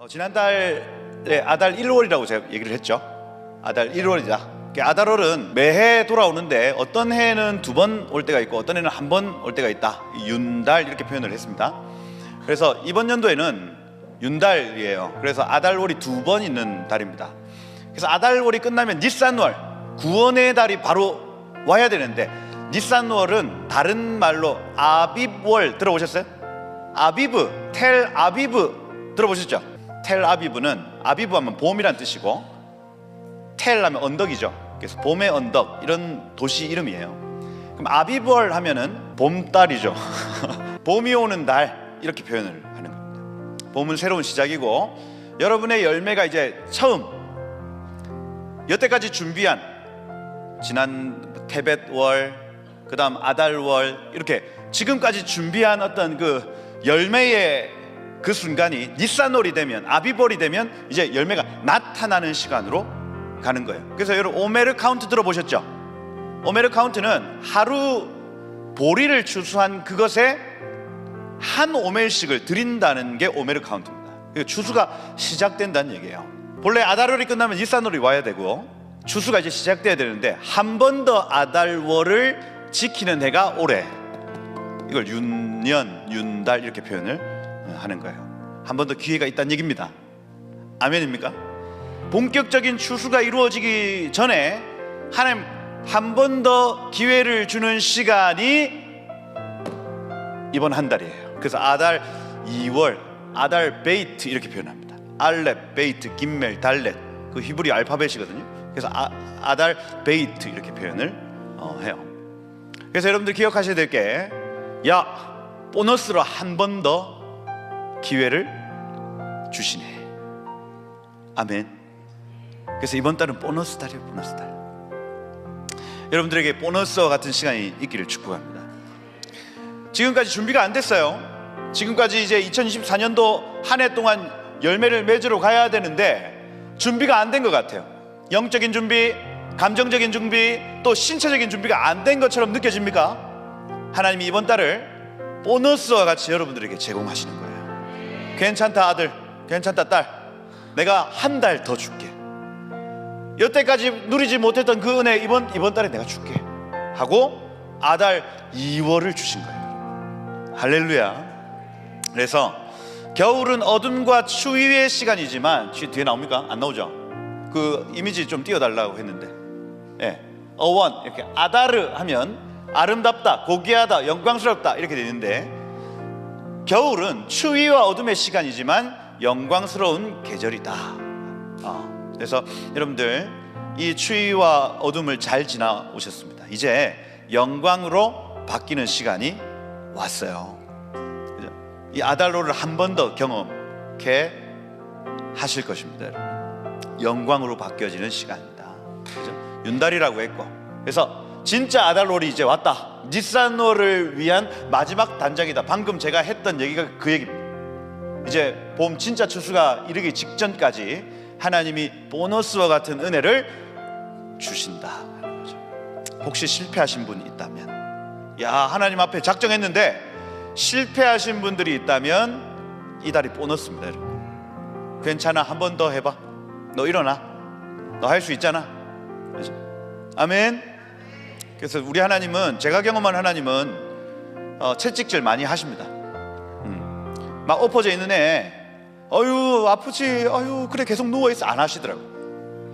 지난달에 아달 1월이라고 제가 얘기를 했죠. 아달 1월이다. 아달월은 매해 돌아오는데 어떤 해는 2번 올 때가 있고 어떤 해는 1번 올 때가 있다. 윤달 이렇게 표현을 했습니다. 그래서 이번 연도에는 윤달이에요. 그래서 아달월이 2번 있는 달입니다. 그래서 아달월이 끝나면 니산월, 구원의 달이 바로 와야 되는데, 니산월은 다른 말로 아빕월 들어보셨어요? 아비브, 텔 아비브 들어보셨죠? 텔 아비브는, 아비브 하면 봄이란 뜻이고 텔 하면 언덕이죠. 그래서 봄의 언덕, 이런 도시 이름이에요. 그럼 아비브월 하면은 봄달이죠. 봄이 오는 달, 이렇게 표현을 하는 겁니다. 봄은 새로운 시작이고 여러분의 열매가 이제 처음 여태까지 준비한, 지난 테벳월, 그 다음 아달월, 이렇게 지금까지 준비한 어떤 그 열매의 그 순간이 니산월이 되면, 아비월이 되면 이제 열매가 나타나는 시간으로 가는 거예요. 그래서 여러분 오메르 카운트 들어보셨죠? 오메르 카운트는 하루 보리를 추수한 그것에 한 오멜씩을 드린다는 게 오메르 카운트입니다. 추수가 시작된다는 얘기예요. 본래 아달월이 끝나면 니산월이 와야 되고 추수가 이제 시작돼야 되는데, 한 번 더 아달월을 지키는 해가 올해, 이걸 윤년, 윤달 이렇게 표현을 하는 거예요. 한 번 더 기회가 있다는 얘기입니다. 아멘입니까? 본격적인 추수가 이루어지기 전에 하나님 한 번 더 기회를 주는 시간이 이번 한 달이에요. 그래서 아달 2월, 아달 베이트 이렇게 표현합니다. 알렙, 베이트, 김멜, 달렛, 그 히브리 알파벳이거든요. 그래서 아달 베이트 이렇게 표현을 해요. 그래서 여러분들 기억하셔야 될 게, 야, 보너스로 한 번 더 기회를 주시네. 아멘. 그래서 이번 달은 보너스 달이에요. 보너스 달. 여러분들에게 보너스와 같은 시간이 있기를 축복합니다. 지금까지 준비가 안 됐어요. 지금까지 이제 2024년도 한 해 동안 열매를 맺으러 가야 되는데 준비가 안 된 것 같아요. 영적인 준비, 감정적인 준비, 또 신체적인 준비가 안 된 것처럼 느껴집니까? 하나님이 이번 달을 보너스와 같이 여러분들에게 제공하시는 거예요. 괜찮다 아들, 괜찮다 딸, 내가 한 달 더 줄게. 여태까지 누리지 못했던 그 은혜 이번 달에 내가 줄게 하고 아달 2월을 주신 거예요. 할렐루야. 그래서 겨울은 어둠과 추위의 시간이지만, 뒤에 나옵니까? 안 나오죠? 그 이미지 좀 띄워달라고 했는데, 예, 어원, 이렇게 아다르 하면 아름답다, 고귀하다, 영광스럽다 이렇게 되는데, 겨울은 추위와 어둠의 시간이지만 영광스러운 계절이다. 그래서 여러분들 이 추위와 어둠을 잘 지나오셨습니다. 이제 영광으로 바뀌는 시간이 왔어요. 이 아달로를 한 번 더 경험케 하실 것입니다. 영광으로 바뀌어지는 시간입니다. 그죠? 윤달이라고 했고, 그래서 진짜 아달월이 이제 왔다. 니산월을 위한 마지막 단장이다. 방금 제가 했던 얘기가 그 얘기입니다. 이제 봄 진짜 추수가 이르기 직전까지 하나님이 보너스와 같은 은혜를 주신다. 혹시 실패하신 분이 있다면, 야, 하나님 앞에 작정했는데 실패하신 분들이 있다면 이 달이 보너스입니다. 여러분. 괜찮아, 한 번 더 해봐. 너 일어나, 너 할 수 있잖아. 그렇죠? 아멘. 그래서 우리 하나님은, 제가 경험한 하나님은 채찍질 많이 하십니다. 막 엎어져 있는 애, 어유 아프지, 어유 그래 계속 누워있어, 안 하시더라고.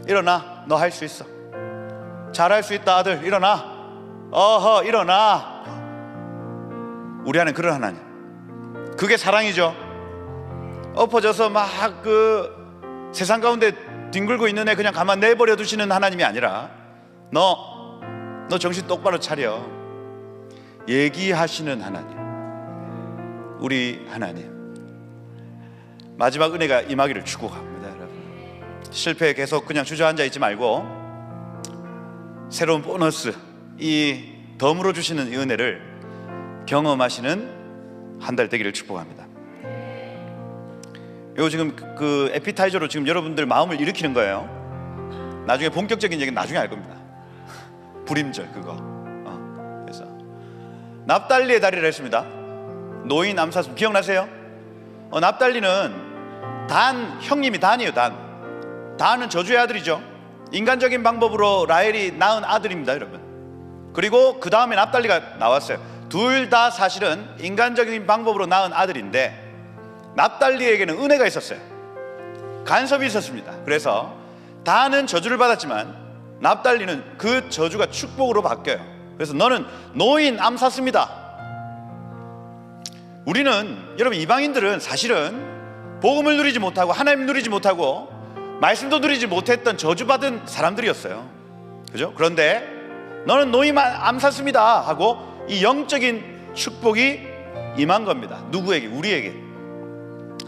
일어나, 너 할 수 있어, 잘할 수 있다 아들, 일어나, 어허 일어나. 우리 하나님 그런 하나님, 그게 사랑이죠. 엎어져서 막 그 세상 가운데 뒹굴고 있는 애 그냥 가만 내버려 두시는 하나님이 아니라, 너 정신 똑바로 차려, 얘기하시는 하나님, 우리 하나님. 마지막 은혜가 임하기를 축복합니다. 여러분, 실패에 계속 그냥 주저앉아 있지 말고 새로운 보너스, 이 덤으로 주시는 이 은혜를 경험하시는 한 달 되기를 축복합니다. 이거 지금 그 에피타이저로 지금 여러분들 마음을 일으키는 거예요. 나중에 본격적인 얘기는 나중에 알 겁니다. 불임절 그거. 그래서 납달리의 달이라 했습니다. 노인 암사슴 기억나세요? 납달리는 단, 형님이 단이에요. 단은 저주의 아들이죠. 인간적인 방법으로 라헬이 낳은 아들입니다, 여러분. 그리고 그 다음에 납달리가 나왔어요. 둘 다 사실은 인간적인 방법으로 낳은 아들인데 납달리에게는 은혜가 있었어요. 간섭이 있었습니다. 그래서 단은 저주를 받았지만 납달리는 그 저주가 축복으로 바뀌어요. 그래서 너는 노인 암샀습니다. 우리는, 여러분, 이방인들은 사실은 복음을 누리지 못하고 하나님 누리지 못하고 말씀도 누리지 못했던 저주받은 사람들이었어요. 그죠? 그런데 너는 노인 암샀습니다 하고 이 영적인 축복이 임한 겁니다. 누구에게? 우리에게.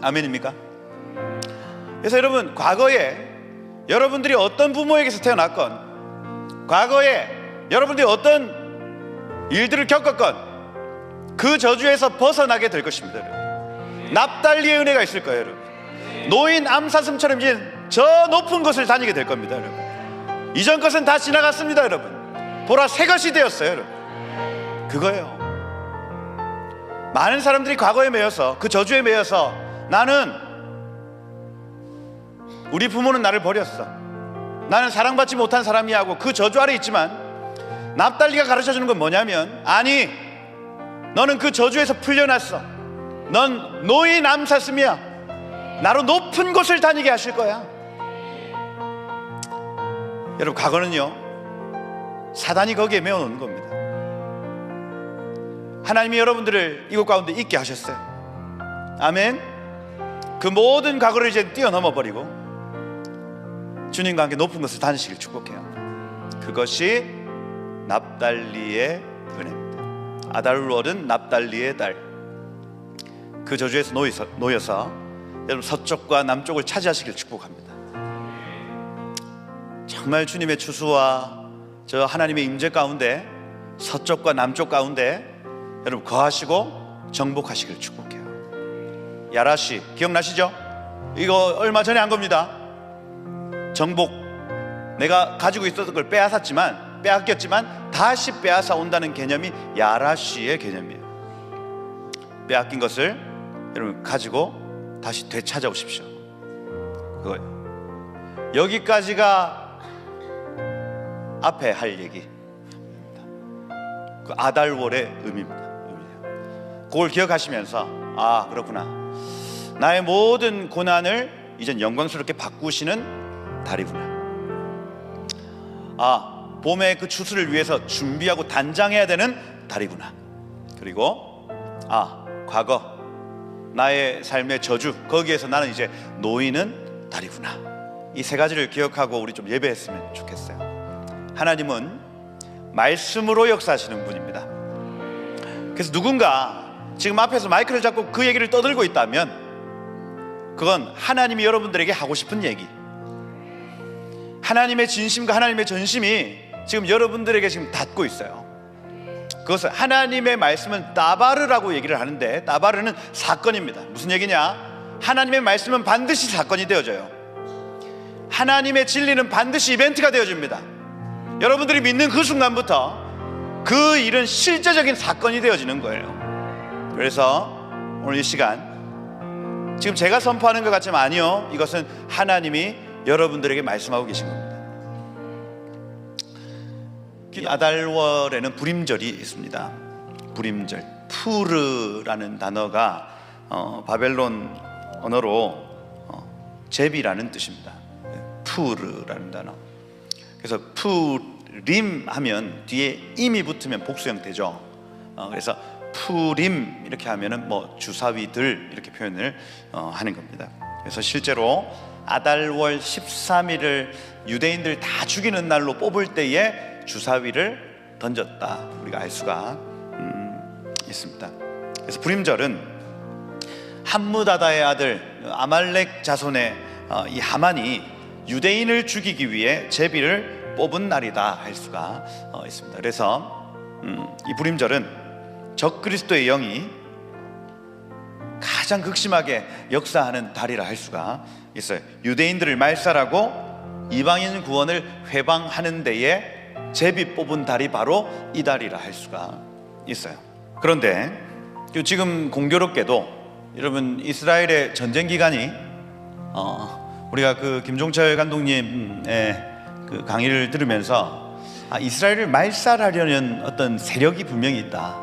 아멘입니까? 그래서 여러분, 과거에 여러분들이 어떤 부모에게서 태어났건, 과거에 여러분들이 어떤 일들을 겪었건 그 저주에서 벗어나게 될 것입니다, 여러분. 납달리의 은혜가 있을 거예요, 여러분. 노인 암사슴처럼 이제 저 높은 곳을 다니게 될 겁니다, 여러분. 이전 것은 다 지나갔습니다, 여러분. 보라, 새 것이 되었어요, 여러분. 그거예요. 많은 사람들이 과거에 매여서, 그 저주에 매여서, 나는, 우리 부모는 나를 버렸어, 나는 사랑받지 못한 사람이야 하고 그 저주 아래 있지만, 납달리가 가르쳐주는 건 뭐냐면, 아니, 너는 그 저주에서 풀려났어. 넌 노인 암사슴이야. 나로 높은 곳을 다니게 하실 거야. 여러분, 과거는요, 사단이 거기에 메어놓은 겁니다. 하나님이 여러분들을 이곳 가운데 있게 하셨어요. 아멘. 그 모든 과거를 이제 뛰어넘어 버리고 주님과 함께 높은 곳을 다니시길 축복해요. 그것이 납달리의 은혜입니다. 아달월은 납달리의 달. 그 저주에서 놓여서 여러분 서쪽과 남쪽을 차지하시길 축복합니다. 정말 주님의 추수와 저 하나님의 임재 가운데, 서쪽과 남쪽 가운데 여러분 거하시고 정복하시길 축복해요. 야라시 기억나시죠? 이거 얼마 전에 한 겁니다. 정복, 내가 가지고 있었던 걸 빼앗겼지만 다시 빼앗아 온다는 개념이 야라시의 개념이에요. 빼앗긴 것을 여러분 가지고 다시 되찾아오십시오. 그거예요. 여기까지가 앞에 할 얘기, 그 아달월의 의미입니다. 그걸 기억하시면서, 아, 그렇구나, 나의 모든 고난을 이젠 영광스럽게 바꾸시는 달이구나. 아, 봄의 그 추수를 위해서 준비하고 단장해야 되는 달이구나. 그리고 아, 과거 나의 삶의 저주, 거기에서 나는 이제 놓이는 달이구나. 이 세 가지를 기억하고 우리 좀 예배했으면 좋겠어요. 하나님은 말씀으로 역사하시는 분입니다. 그래서 누군가 지금 앞에서 마이크를 잡고 그 얘기를 떠들고 있다면 그건 하나님이 여러분들에게 하고 싶은 얘기, 하나님의 진심과 하나님의 전심이 지금 여러분들에게 지금 닿고 있어요. 그것은 하나님의 말씀은 따바르라고 얘기를 하는데, 따바르는 사건입니다. 무슨 얘기냐? 하나님의 말씀은 반드시 사건이 되어져요. 하나님의 진리는 반드시 이벤트가 되어집니다. 여러분들이 믿는 그 순간부터 그 일은 실제적인 사건이 되어지는 거예요. 그래서 오늘 이 시간, 지금 제가 선포하는 것 같지만 아니요, 이것은 하나님이 여러분들에게 말씀하고 계신 겁니다. 아달월에는 불임절이 있습니다. 불임절, 푸르라는 단어가 바벨론 언어로 제비라는 뜻입니다. 푸르라는 단어. 그래서 푸림 하면 뒤에 임이 붙으면 복수 형태죠. 그래서 푸림 이렇게 하면은 뭐 주사위들 이렇게 표현을 하는 겁니다. 그래서 실제로 아달월 13일을 유대인들 다 죽이는 날로 뽑을 때에 주사위를 던졌다, 우리가 알 수가 있습니다. 그래서 불임절은 함무다다의 아들 아말렉 자손의 이 하만이 유대인을 죽이기 위해 제비를 뽑은 날이다 할 수가 있습니다. 그래서 이 불임절은 적그리스도의 영이 가장 극심하게 역사하는 달이라 할 수가 있어요. 유대인들을 말살하고 이방인 구원을 회방하는 데에 제비 뽑은 달이 바로 이 달이라 할 수가 있어요. 그런데 지금 공교롭게도 여러분 이스라엘의 전쟁 기간이 우리가 그 김종철 감독님의 그 강의를 들으면서 이스라엘을 말살하려는 어떤 세력이 분명히 있다,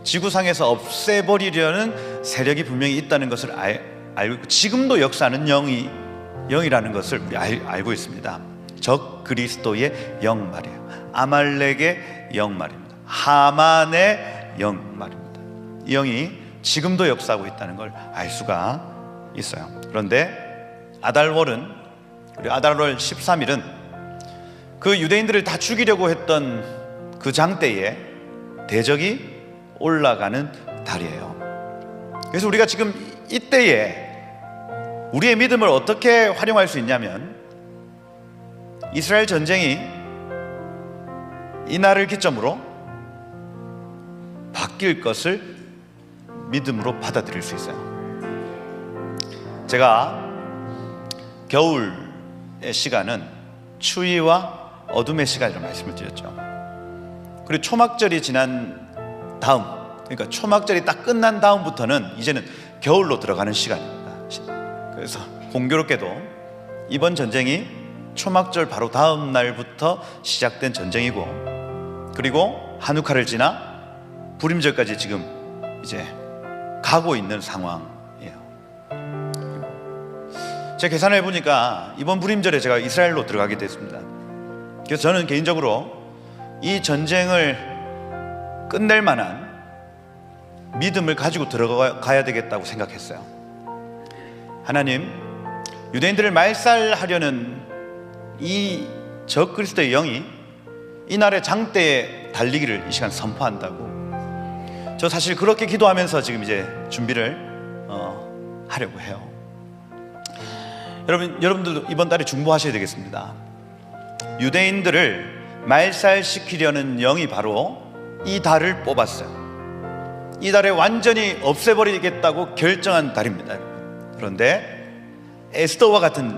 지구상에서 없애버리려는 세력이 분명히 있다는 것을 알고 있고, 지금도 역사하는 영이라는 것을 우리 알고 있습니다. 적 그리스도의 영 말이에요. 아말렉의 영 말입니다. 하만의 영 말입니다. 이 영이 지금도 역사하고 있다는 걸 알 수가 있어요. 그런데 아달월은, 우리 아달월 13일은 그 유대인들을 다 죽이려고 했던 그 장대에 대적이 올라가는 달이에요. 그래서 우리가 지금 이때에 우리의 믿음을 어떻게 활용할 수 있냐면, 이스라엘 전쟁이 이 날을 기점으로 바뀔 것을 믿음으로 받아들일 수 있어요. 제가 겨울의 시간은 추위와 어둠의 시간이라고 말씀을 드렸죠. 그리고 초막절이 지난 다음, 그러니까 초막절이 딱 끝난 다음부터는 이제는 겨울로 들어가는 시간입니다. 그래서 공교롭게도 이번 전쟁이 초막절 바로 다음 날부터 시작된 전쟁이고, 그리고 한우카를 지나 불임절까지 지금 이제 가고 있는 상황이에요. 제가 계산을 해보니까 이번 불임절에 제가 이스라엘로 들어가게 됐습니다. 그래서 저는 개인적으로 이 전쟁을 끝낼 만한 믿음을 가지고 들어가야 되겠다고 생각했어요. 하나님, 유대인들을 말살하려는 이 적그리스도의 영이 이 날의 장대에 달리기를 이 시간 선포한다고, 저 사실 그렇게 기도하면서 지금 이제 준비를 하려고 해요. 여러분들도 이번 달에 중보하셔야 되겠습니다. 유대인들을 말살시키려는 영이 바로 이 달을 뽑았어요. 이 달에 완전히 없애버리겠다고 결정한 달입니다. 그런데 에스더와 같은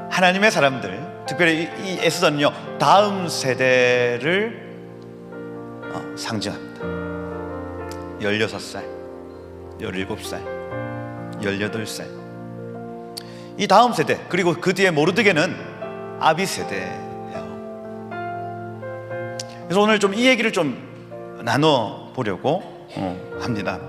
하나님의 사람들, 특별히 이 에스더는요, 다음 세대를 상징합니다. 16살, 17살, 18살, 이 다음 세대, 그리고 그 뒤에 모르드게는 아비 세대예요. 그래서 오늘 좀 이 얘기를 좀 나눠보려고 합니다.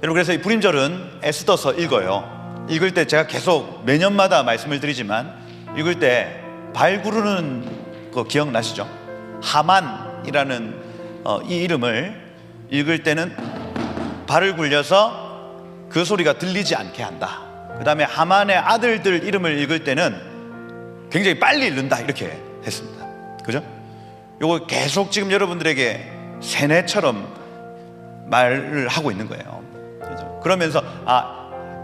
여러분, 그래서 이 불임절은 에스더서 읽어요. 읽을 때 제가 계속 매년마다 말씀을 드리지만, 읽을 때 발 구르는 거 기억나시죠? 하만이라는 이 이름을 읽을 때는 발을 굴려서 그 소리가 들리지 않게 한다. 그 다음에 하만의 아들들 이름을 읽을 때는 굉장히 빨리 읽는다, 이렇게 했습니다. 그죠? 요거 계속 지금 여러분들에게 세뇌처럼 말을 하고 있는 거예요. 그죠? 그러면서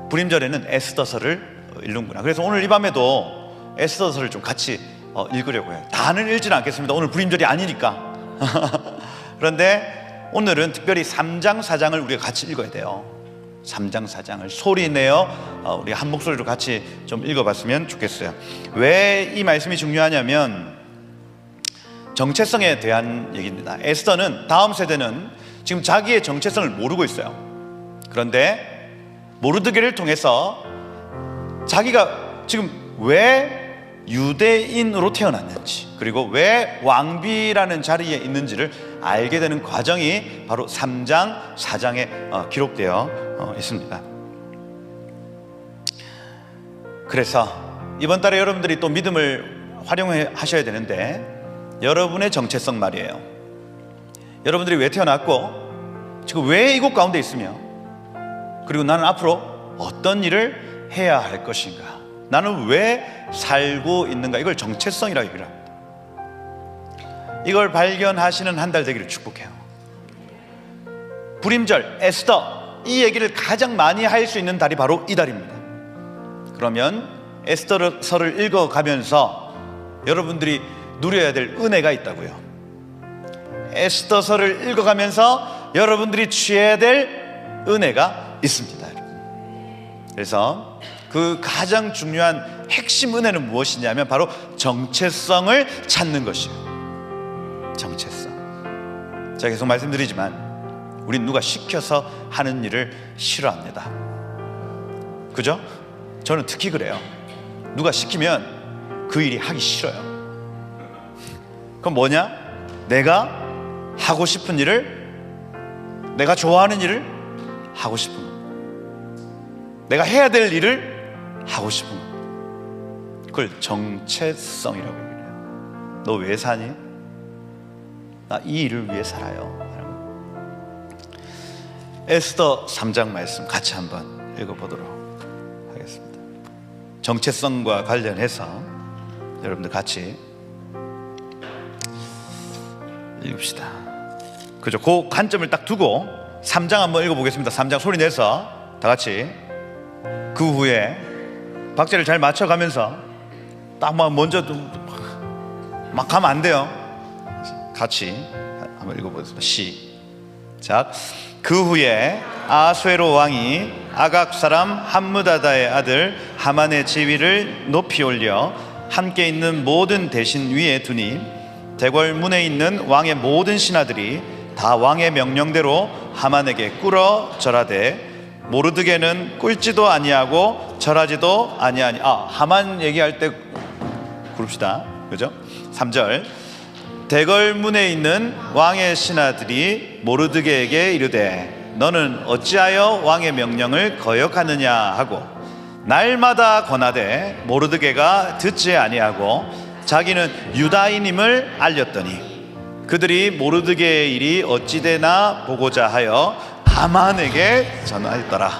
불임절에는 에스더서를 읽는구나. 그래서 오늘 이 밤에도 에스더서를 좀 같이 읽으려고 해요. 다는 읽지는 않겠습니다. 오늘 불임절이 아니니까. 그런데 오늘은 특별히 3장 4장을 우리가 같이 읽어야 돼요. 3장 4장을 소리내어 우리 한 목소리로 같이 좀 읽어봤으면 좋겠어요. 왜 이 말씀이 중요하냐면 정체성에 대한 얘기입니다. 에스더는, 다음 세대는 지금 자기의 정체성을 모르고 있어요. 그런데 모르드게를 통해서 자기가 지금 왜 유대인으로 태어났는지, 그리고 왜 왕비라는 자리에 있는지를 알게 되는 과정이 바로 3장 4장에 기록되어 있습니다. 그래서 이번 달에 여러분들이 또 믿음을 활용하셔야 되는데, 여러분의 정체성 말이에요. 여러분들이 왜 태어났고, 지금 왜 이곳 가운데 있으며, 그리고 나는 앞으로 어떤 일을 해야 할 것인가, 나는 왜 살고 있는가, 이걸 정체성이라고 얘기를 합니다. 이걸 발견하시는 한 달 되기를 축복해요. 불임절, 에스더, 이 얘기를 가장 많이 할 수 있는 달이 바로 이 달입니다. 그러면 에스더서를 읽어가면서 여러분들이 누려야 될 은혜가 있다고요. 에스더서를 읽어가면서 여러분들이 취해야 될 은혜가 있습니다. 그래서 그 가장 중요한 핵심 은혜는 무엇이냐면 바로 정체성을 찾는 것이에요. 정체성. 제가 계속 말씀드리지만 우린 누가 시켜서 하는 일을 싫어합니다. 그죠? 저는 특히 그래요. 누가 시키면 그 일이 하기 싫어요. 그럼 뭐냐? 내가 하고 싶은 일을, 내가 좋아하는 일을 하고 싶은 거, 내가 해야 될 일을 하고 싶은 거, 그걸 정체성이라고 얘기해요. 너 왜 사니? 나 이 일을 위해 살아요. 에스더 3장 말씀 같이 한번 읽어보도록 하겠습니다. 정체성과 관련해서 여러분들 같이 읽읍시다. 그죠? 그 관점을 딱 두고 3장 한번 읽어보겠습니다. 3장 소리 내서 다 같이. 그 후에 박자를 잘 맞춰가면서 딱 막 먼저 막 가면 안 돼요. 같이 한번 읽어보겠습니다. 시작. 그 후에 아수에로 왕이 아각 사람 함므다다의 아들 하만의 지위를 높이 올려 함께 있는 모든 대신 위에 두니 대궐 문에 있는 왕의 모든 신하들이 다 왕의 명령대로 하만에게 꿇어 절하되 모르드게는 꿇지도 아니하고 절하지도 아니하니. 하만 얘기할 때 그럽시다. 그죠? 3절. 대궐 문에 있는 왕의 신하들이 모르드게에게 이르되 너는 어찌하여 왕의 명령을 거역하느냐 하고 날마다 권하되 모르드게가 듣지 아니하고 자기는 유다인임을 알렸더니 그들이 모르드게의 일이 어찌되나 보고자 하여 하만에게 전하였더라.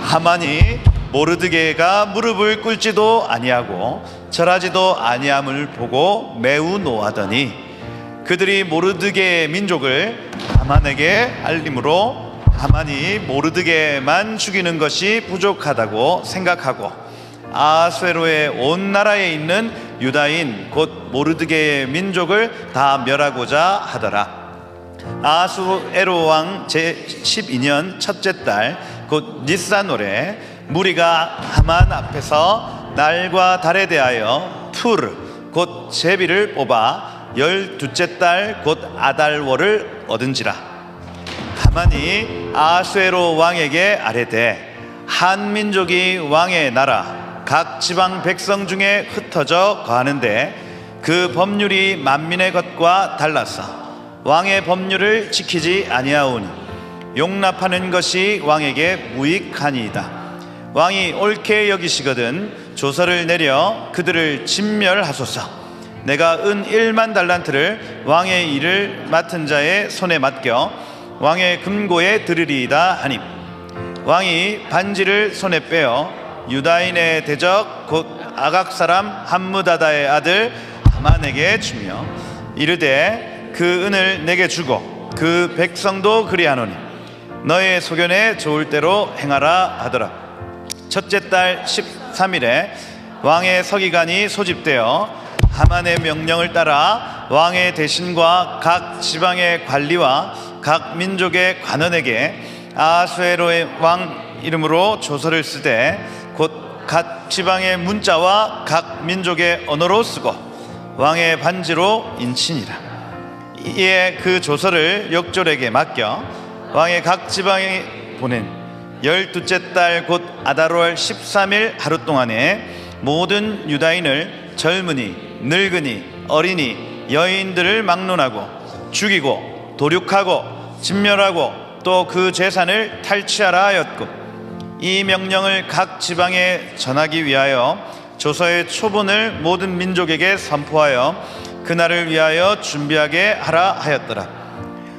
하만이 모르드게가 무릎을 꿇지도 아니하고 절하지도 아니함을 보고 매우 노하더니 그들이 모르드게의 민족을 하만에게 알림으로 하만이 모르드게만 죽이는 것이 부족하다고 생각하고 아수에로의 온 나라에 있는 유다인 곧 모르드게의 민족을 다 멸하고자 하더라. 아수에로 왕 제12년 첫째 달 곧 니산월에 무리가 하만 앞에서 날과 달에 대하여 푸르 곧 제비를 뽑아 12째 달 곧 아달월을 얻은지라. 하만이 아수에로 왕에게 아뢰되 한 민족이 왕의 나라 각 지방 백성 중에 흩어져 거하는데 그 법률이 만민의 것과 달라서 왕의 법률을 지키지 아니하오니 용납하는 것이 왕에게 무익하니이다. 왕이 옳게 여기시거든 조서를 내려 그들을 진멸하소서. 내가 은 1만 달란트를 왕의 일을 맡은 자의 손에 맡겨 왕의 금고에 들으리이다 하니 왕이 반지를 손에 빼어 유다인의 대적 곧 아각 사람 함므다다의 아들 하만에게 주며 이르되 그 은을 내게 주고 그 백성도 그리하노니 너의 소견에 좋을 대로 행하라 하더라. 첫째 달 13일에 왕의 서기관이 소집되어 하만의 명령을 따라 왕의 대신과 각 지방의 관리와 각 민족의 관원에게 아수에로의 왕 이름으로 조서를 쓰되 곧 각 지방의 문자와 각 민족의 언어로 쓰고 왕의 반지로 인치니라. 이에 그 조서를 역졸에게 맡겨 왕의 각 지방에 보낸 12째 달 곧 아달월 13일 하루 동안에 모든 유다인을 젊은이 늙은이 어린이 여인들을 막론하고 죽이고 도륙하고 진멸하고 또 그 재산을 탈취하라 하였고 이 명령을 각 지방에 전하기 위하여 조서의 초본을 모든 민족에게 선포하여 그날을 위하여 준비하게 하라 하였더라.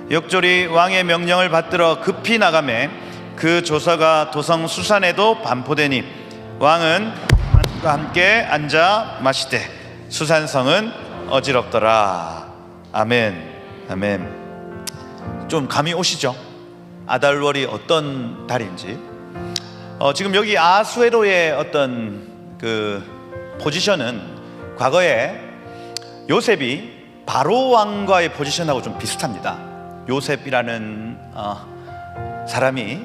역졸이 왕의 명령을 받들어 급히 나가매 그 조서가 도성 수산에도 반포되니 왕은 그와 함께 앉아 마시되 수산성은 어지럽더라. 아멘. 아멘. 좀 감이 오시죠? 아달월이 어떤 달인지. 지금 여기 아수에로의 어떤 그 포지션은 과거에 요셉이 바로 왕과의 포지션하고 좀 비슷합니다. 요셉이라는 사람이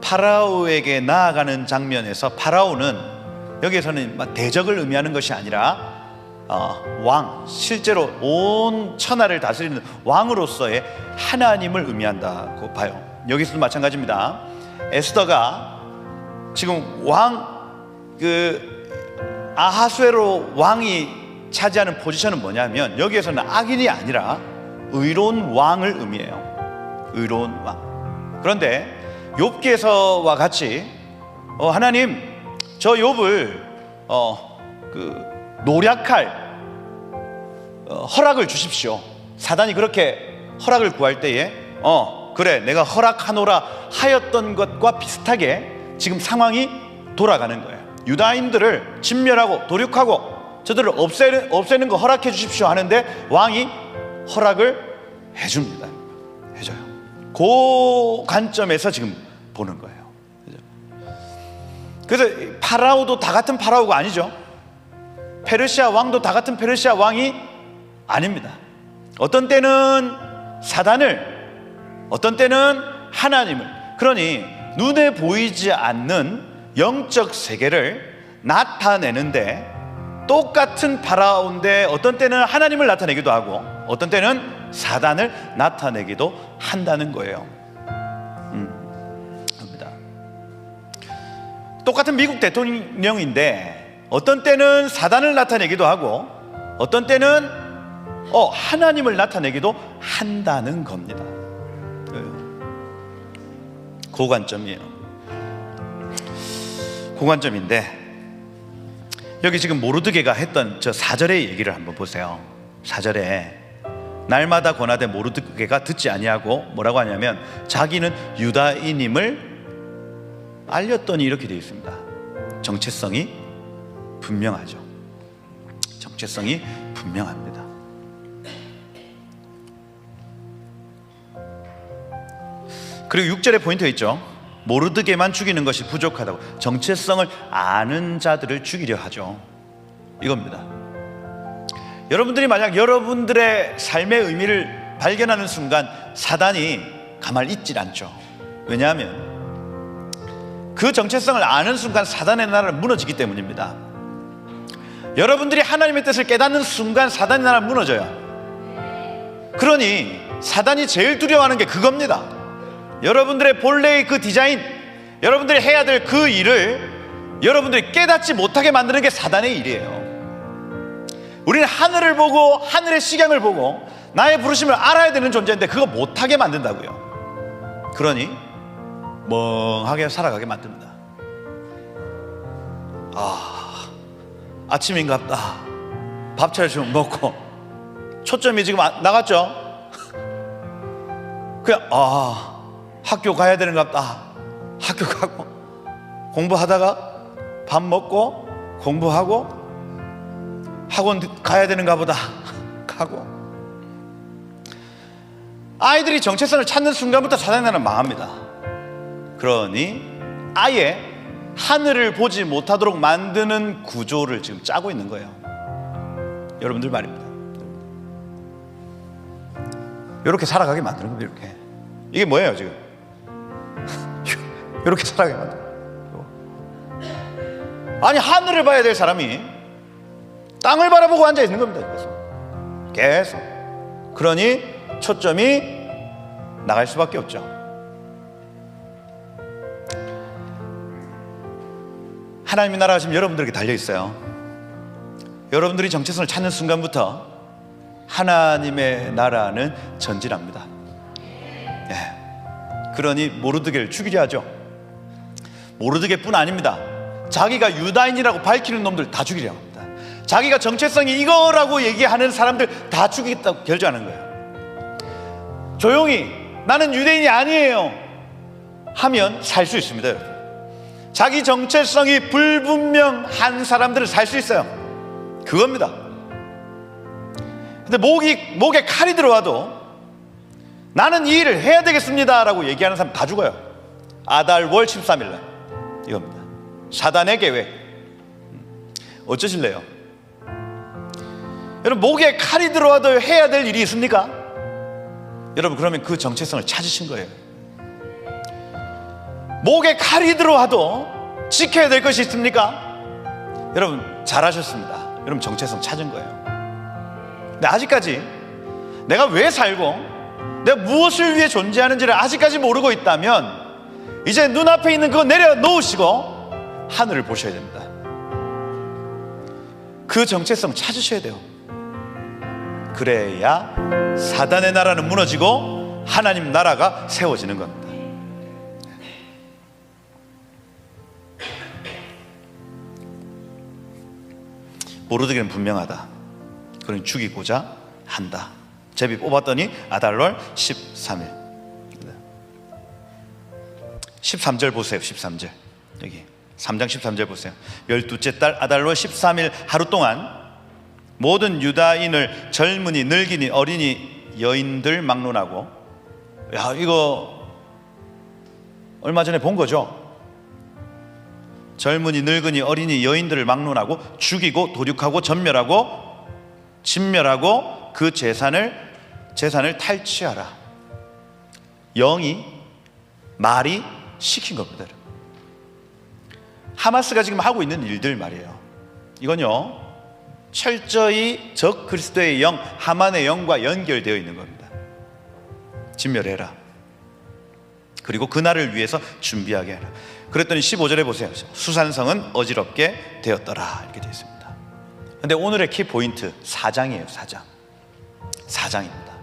파라오에게 나아가는 장면에서 파라오는 여기에서는 대적을 의미하는 것이 아니라 왕, 실제로 온 천하를 다스리는 왕으로서의 하나님을 의미한다고 봐요. 여기서도 마찬가지입니다. 에스더가 지금 왕 그 아하수에로 왕이 차지하는 포지션은 뭐냐면, 여기에서는 악인이 아니라 의로운 왕을 의미해요. 의로운 왕. 그런데 욥기에서와 같이 하나님, 저 욥을 노략할 허락을 주십시오. 사단이 그렇게 허락을 구할 때에 그래, 내가 허락하노라 하였던 것과 비슷하게 지금 상황이 돌아가는 거예요. 유다인들을 진멸하고 도륙하고 저들을 없애는 거 허락해 주십시오 하는데 왕이 허락을 해줍니다. 해줘요. 그 관점에서 지금 보는 거예요. 그래서 파라오도 다 같은 파라오가 아니죠. 페르시아 왕도 다 같은 페르시아 왕이 아닙니다. 어떤 때는 사단을, 어떤 때는 하나님을, 그러니 눈에 보이지 않는 영적 세계를 나타내는데 똑같은 파라오인데 어떤 때는 하나님을 나타내기도 하고 어떤 때는 사단을 나타내기도 한다는 거예요. 똑같은 미국 대통령인데 어떤 때는 사단을 나타내기도 하고 어떤 때는 하나님을 나타내기도 한다는 겁니다. 그 관점이에요. 그 관점인데 여기 지금 모르드게가 했던 저 4절의 얘기를 한번 보세요. 4절에 날마다 권하되 모르드게가 듣지 아니하고 뭐라고 하냐면 자기는 유다인임을 알렸더니 이렇게 되어 있습니다. 정체성이 분명하죠. 정체성이 분명합니다. 그리고 6절에 포인트가 있죠. 모르드게만 죽이는 것이 부족하다고. 정체성을 아는 자들을 죽이려 하죠. 이겁니다. 여러분들이 만약 여러분들의 삶의 의미를 발견하는 순간 사단이 가만히 있질 않죠. 왜냐하면 그 정체성을 아는 순간 사단의 나라는 무너지기 때문입니다. 여러분들이 하나님의 뜻을 깨닫는 순간 사단의 나라는 무너져요. 그러니 사단이 제일 두려워하는 게 그겁니다. 여러분들의 본래의 그 디자인, 여러분들이 해야 될 그 일을 여러분들이 깨닫지 못하게 만드는 게 사단의 일이에요. 우리는 하늘을 보고 하늘의 식양을 보고 나의 부르심을 알아야 되는 존재인데 그거 못하게 만든다고요. 그러니 멍하게 살아가게 만듭니다. 아침인갑다. 밥 차려주면 먹고. 초점이 지금 나갔죠? 그냥 학교 가야 되는갑다. 학교 가고 공부하다가 밥 먹고 공부하고 학원 가야 되는가 보다 가고. 아이들이 정체성을 찾는 순간부터 사단의 나라는 망합니다. 그러니 아예 하늘을 보지 못하도록 만드는 구조를 지금 짜고 있는 거예요. 여러분들 말입니다. 이렇게 살아가게 만드는 겁니다. 이렇게. 이게 뭐예요 지금? 이렇게 살아가게 만드는 거예요. 아니 하늘을 봐야 될 사람이 땅을 바라보고 앉아 있는 겁니다. 계속. 그러니 초점이 나갈 수밖에 없죠. 하나님의 나라가 지금 여러분들에게 달려있어요. 여러분들이 정체성을 찾는 순간부터 하나님의 나라는 전진합니다. 그러니 모르드게를 죽이려 하죠. 모르드게뿐 아닙니다. 자기가 유다인이라고 밝히는 놈들 다 죽이려 합니다. 자기가 정체성이 이거라고 얘기하는 사람들 다 죽이겠다고 결정하는 거예요. 조용히 나는 유대인이 아니에요 하면 살 수 있습니다. 여러분. 자기 정체성이 불분명한 사람들은 살 수 있어요. 그겁니다. 근데 목에 칼이 들어와도 나는 이 일을 해야 되겠습니다 라고 얘기하는 사람 다 죽어요. 아달월 13일날 이겁니다. 사단의 계획. 어쩌실래요? 여러분 목에 칼이 들어와도 해야 될 일이 있습니까? 여러분 그러면 그 정체성을 찾으신 거예요. 목에 칼이 들어와도 지켜야 될 것이 있습니까? 여러분 잘하셨습니다. 여러분 정체성 찾은 거예요. 근데 아직까지 내가 왜 살고 내가 무엇을 위해 존재하는지를 아직까지 모르고 있다면 이제 눈앞에 있는 그거 내려놓으시고 하늘을 보셔야 됩니다. 그 정체성 찾으셔야 돼요. 그래야 사단의 나라는 무너지고 하나님 나라가 세워지는 겁니다. 모르드게는 분명하다. 그는 죽이고자 한다. 제비 뽑았더니 아달월 13일. 13절 보세요. 13절 여기 3장 13절 보세요. 12째 달 아달월 13일 하루 동안 모든 유다인을 젊은이, 늙은이, 어린이, 여인들 막론하고, 야, 이거 얼마 전에 본 거죠? 젊은이, 늙은이, 어린이, 여인들을 막론하고 죽이고 도륙하고 진멸하고 그 재산을 탈취하라. 영이, 말이 시킨 겁니다. 하마스가 지금 하고 있는 일들 말이에요. 이건요, 철저히 적 그리스도의 영, 하만의 영과 연결되어 있는 겁니다. 진멸해라. 그리고 그날을 위해서 준비하게 하라. 그랬더니 15절에 보세요. 수산성은 어지럽게 되었더라. 이렇게 되어 있습니다. 근데 오늘의 키포인트 4장이에요. 4장입니다.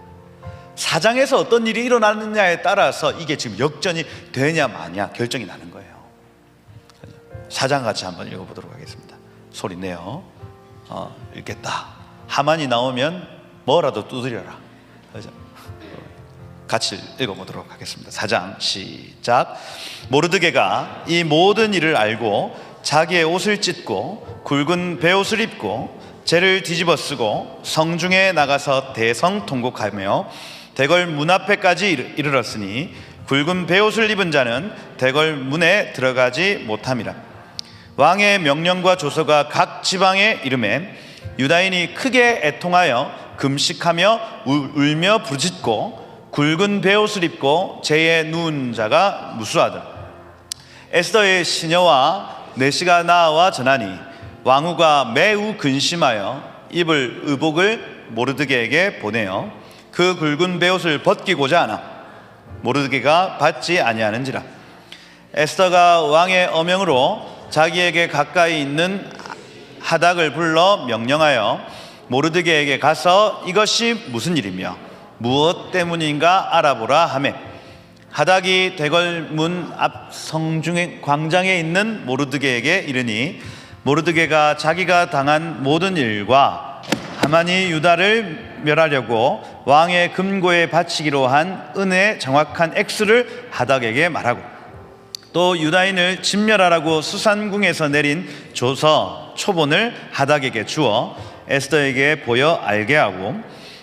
4장에서 어떤 일이 일어나느냐에 따라서 이게 지금 역전이 되냐 마냐 결정이 나는 거예요. 4장 같이 한번 읽어보도록 하겠습니다. 소리 내요. 읽겠다. 하만이 나오면 뭐라도 두드려라. 같이 읽어보도록 하겠습니다. 4장 시작. 모르드게가 이 모든 일을 알고 자기의 옷을 찢고 굵은 베옷을 입고 재를 뒤집어 쓰고 성중에 나가서 대성통곡하며 대궐 문 앞에까지 이르렀으니 굵은 베옷을 입은 자는 대궐 문에 들어가지 못함이라. 왕의 명령과 조서가 각 지방에 이르매 유다인이 크게 애통하여 금식하며 울며 부르짖고 굵은 베옷을 입고 재에 누운 자가 무수하더라. 에스더의 시녀와 내시가 나와 전하니 왕후가 매우 근심하여 입을 의복을 모르드게에게 보내어 그 굵은 베옷을 벗기고자 하나 모르드게가 받지 아니하는지라. 에스더가 왕의 어명으로 자기에게 가까이 있는 하닥을 불러 명령하여 모르드게에게 가서 이것이 무슨 일이며 무엇 때문인가 알아보라 하매 하닥이 대궐 문 앞 성중의 광장에 있는 모르드게에게 이르니 모르드게가 자기가 당한 모든 일과 하만이 유다를 멸하려고 왕의 금고에 바치기로 한 은혜의 정확한 액수를 하닥에게 말하고 또 유다인을 진멸하라고 수산궁에서 내린 조서 초본을 하닥에게 주어 에스더에게 보여 알게 하고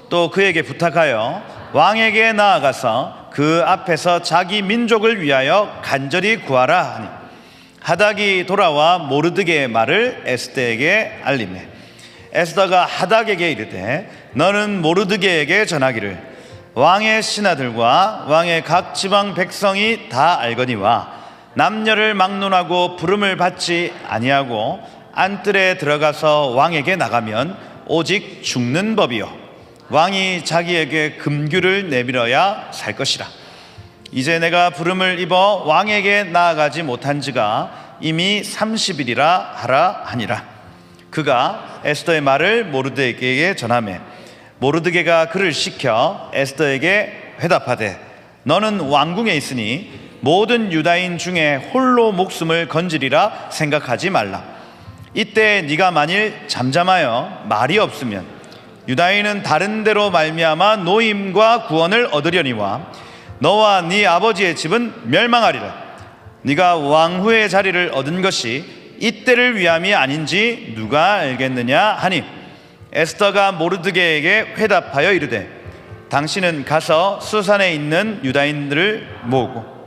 또 그에게 부탁하여 왕에게 나아가서 그 앞에서 자기 민족을 위하여 간절히 구하라 하니 하닥이 돌아와 모르드게의 말을 에스더에게 알리매 에스더가 하닥에게 이르되 너는 모르드게에게 전하기를 왕의 신하들과 왕의 각 지방 백성이 다 알거니와 남녀를 막론하고 부름을 받지 아니하고 안뜰에 들어가서 왕에게 나가면 오직 죽는 법이요 왕이 자기에게 금규를 내밀어야 살 것이라. 이제 내가 부름을 입어 왕에게 나아가지 못한 지가 이미 30일이라 하라 하니라. 그가 에스더의 말을 모르드게에게 전하매 모르드게가 그를 시켜 에스더에게 회답하되 너는 왕궁에 있으니 모든 유다인 중에 홀로 목숨을 건지리라 생각하지 말라. 이때 네가 만일 잠잠하여 말이 없으면 유다인은 다른 데로 말미암아 노임과 구원을 얻으려니와 너와 네 아버지의 집은 멸망하리라. 네가 왕후의 자리를 얻은 것이 이때를 위함이 아닌지 누가 알겠느냐 하니 에스더가 모르드게에게 회답하여 이르되 당신은 가서 수산에 있는 유다인들을 모으고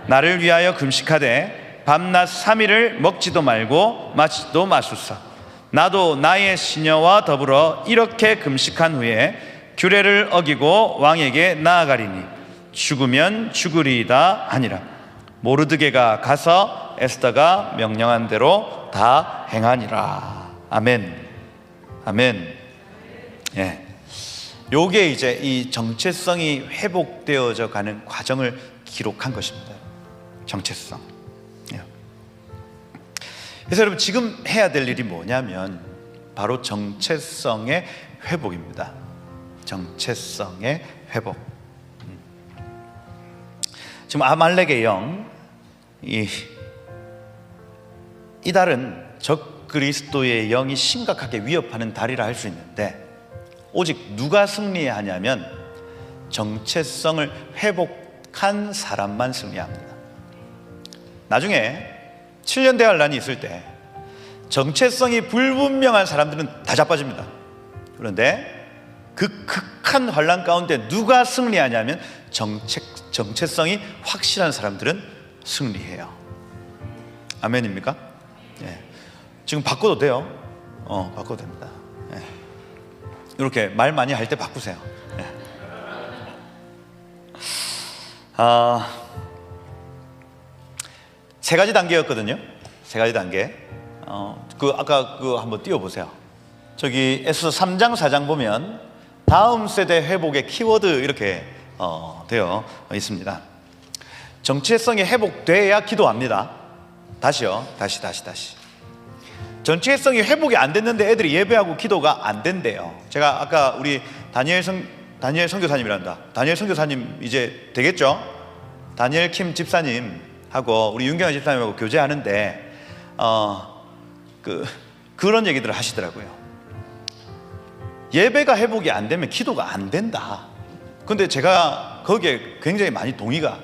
나를 위하여 금식하되 밤낮 3일을 먹지도 말고 마시지도 마소서. 나도 나의 시녀와 더불어 이렇게 금식한 후에 규례를 어기고 왕에게 나아가리니 죽으면 죽으리이다 하니라. 모르드게가 가서 에스더가 명령한 대로 다 행하니라. 아멘. 아멘. 예. 요게 이제 이 정체성이 회복되어져 가는 과정을 기록한 것입니다. 정체성. 그래서 여러분 지금 해야 될 일이 뭐냐면 바로 정체성의 회복입니다. 정체성의 회복. 지금 아말렉의 영, 이 달은 적 그리스도의 영이 심각하게 위협하는 달이라 할 수 있는데, 오직 누가 승리하냐면 정체성을 회복한 사람만 승리합니다. 나중에 7년 대환란이 있을 때 정체성이 불분명한 사람들은 다 자빠집니다. 그런데 그 극한 환란 가운데 누가 승리하냐면 정체성이 확실한 사람들은 승리해요. 아멘입니까? 예. 지금 바꿔도 돼요. 바꿔도 됩니다. 예. 이렇게 말 많이 할 때 바꾸세요. 예. 세 가지 단계였거든요. 세 가지 단계. 아까 한번 띄워보세요. 저기 에스더 3장 4장 보면 다음 세대 회복의 키워드 이렇게 되어 있습니다. 정체성이 회복돼야 기도합니다. 다시요. 다시. 정체성이 회복이 안 됐는데 애들이 예배하고 기도가 안 된대요. 제가 아까 우리 다니엘 선교사님이란다. 다니엘 선교사님 이제 되겠죠? 다니엘 킴 집사님하고 우리 윤경아 집사님하고 교제하는데 그런 얘기들을 하시더라고요. 예배가 회복이 안 되면 기도가 안 된다. 근데 제가 거기에 굉장히 많이 동의가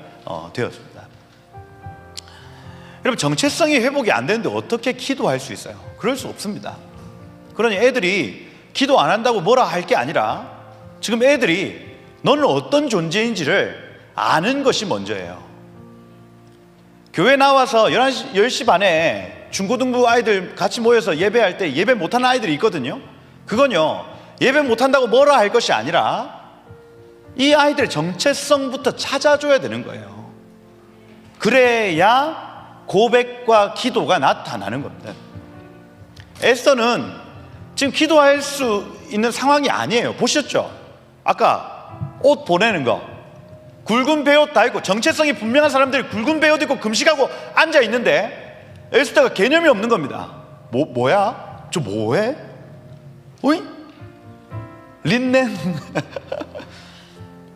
되었습니다. 여러분, 정체성이 회복이 안 되는데 어떻게 기도할 수 있어요? 그럴 수 없습니다. 그러니 애들이 기도 안 한다고 뭐라 할 게 아니라 지금 애들이 너는 어떤 존재인지를 아는 것이 먼저예요. 교회 나와서 10시 반에 중고등부 아이들 같이 모여서 예배할 때 예배 못하는 아이들이 있거든요. 그건요, 예배 못한다고 뭐라 할 것이 아니라 이 아이들의 정체성부터 찾아줘야 되는 거예요. 그래야 고백과 기도가 나타나는 겁니다. 에스더는 지금 기도할 수 있는 상황이 아니에요. 보셨죠? 아까 옷 보내는 거, 굵은 배옷 다 입고, 정체성이 분명한 사람들이 굵은 배옷 입고 금식하고 앉아 있는데 에스더가 개념이 없는 겁니다. 뭐야? 저 뭐해? 어이? 린넨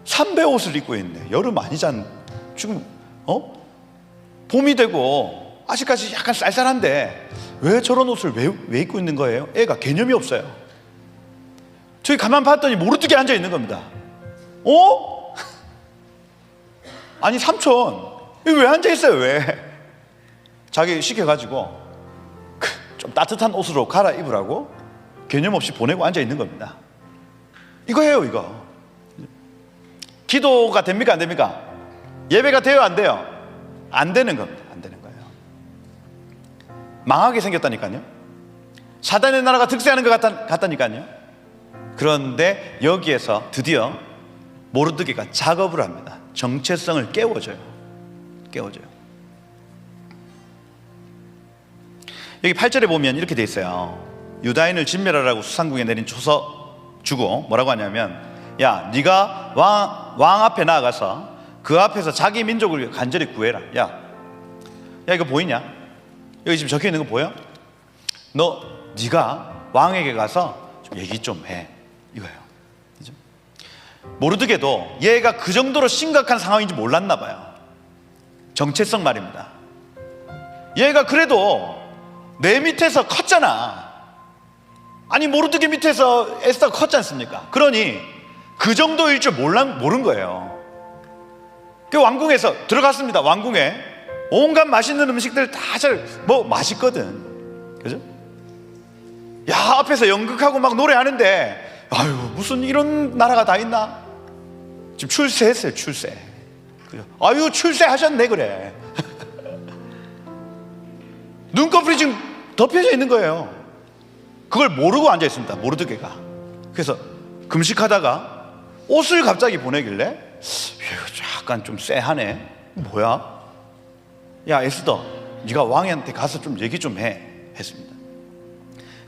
삼배 옷을 입고 있네. 여름 아니잖아. 지금 봄이 되고 아직까지 약간 쌀쌀한데 왜 저런 옷을 왜 입고 있는 거예요? 애가 개념이 없어요. 저기 가만 봤더니 모르뜨게 앉아 있는 겁니다. 아니 삼촌, 왜 앉아 있어요? 왜? 자기 시켜가지고 좀 따뜻한 옷으로 갈아입으라고 개념 없이 보내고 앉아 있는 겁니다. 이거예요, 이거. 기도가 됩니까, 안 됩니까? 예배가 돼요, 안 돼요? 안 되는 겁니다. 안 되는 거예요. 망하게 생겼다니까요. 사단의 나라가 득세하는 것 같다니까요. 그런데 여기에서 드디어 모르드게가 작업을 합니다. 정체성을 깨워줘요. 여기 8절에 보면 이렇게 돼 있어요. 유다인을 진멸하라고 수상궁에 내린 초서 주고 뭐라고 하냐면, 야, 네가 왕 앞에 나아가서 그 앞에서 자기 민족을 간절히 구해라. 야 이거 보이냐? 여기 지금 적혀 있는 거 보여? 네가 왕에게 가서 좀 얘기 좀 해. 이거예요. 그죠? 모르드게도 얘가 그 정도로 심각한 상황인지 몰랐나 봐요. 정체성 말입니다. 얘가 그래도 내 밑에서 컸잖아. 아니, 모르드게 밑에서 에스더가 컸지 않습니까? 그러니 그 정도일 줄 모른 거예요. 그 왕궁에서 들어갔습니다. 왕궁에 온갖 맛있는 음식들 다 맛있거든. 그죠? 야, 앞에서 연극하고 막 노래하는데, 아유, 무슨 이런 나라가 다 있나? 지금 출세했어요, 출세. 그죠? 아유, 출세하셨네, 그래. 눈꺼풀이 지금 덮여져 있는 거예요. 그걸 모르고 앉아 있습니다, 모르드게가. 그래서 금식하다가 옷을 갑자기 보내길래, 약간 좀 쎄하네. 뭐야? 야, 에스더, 네가 왕한테 가서 좀 얘기 좀 해. 했습니다.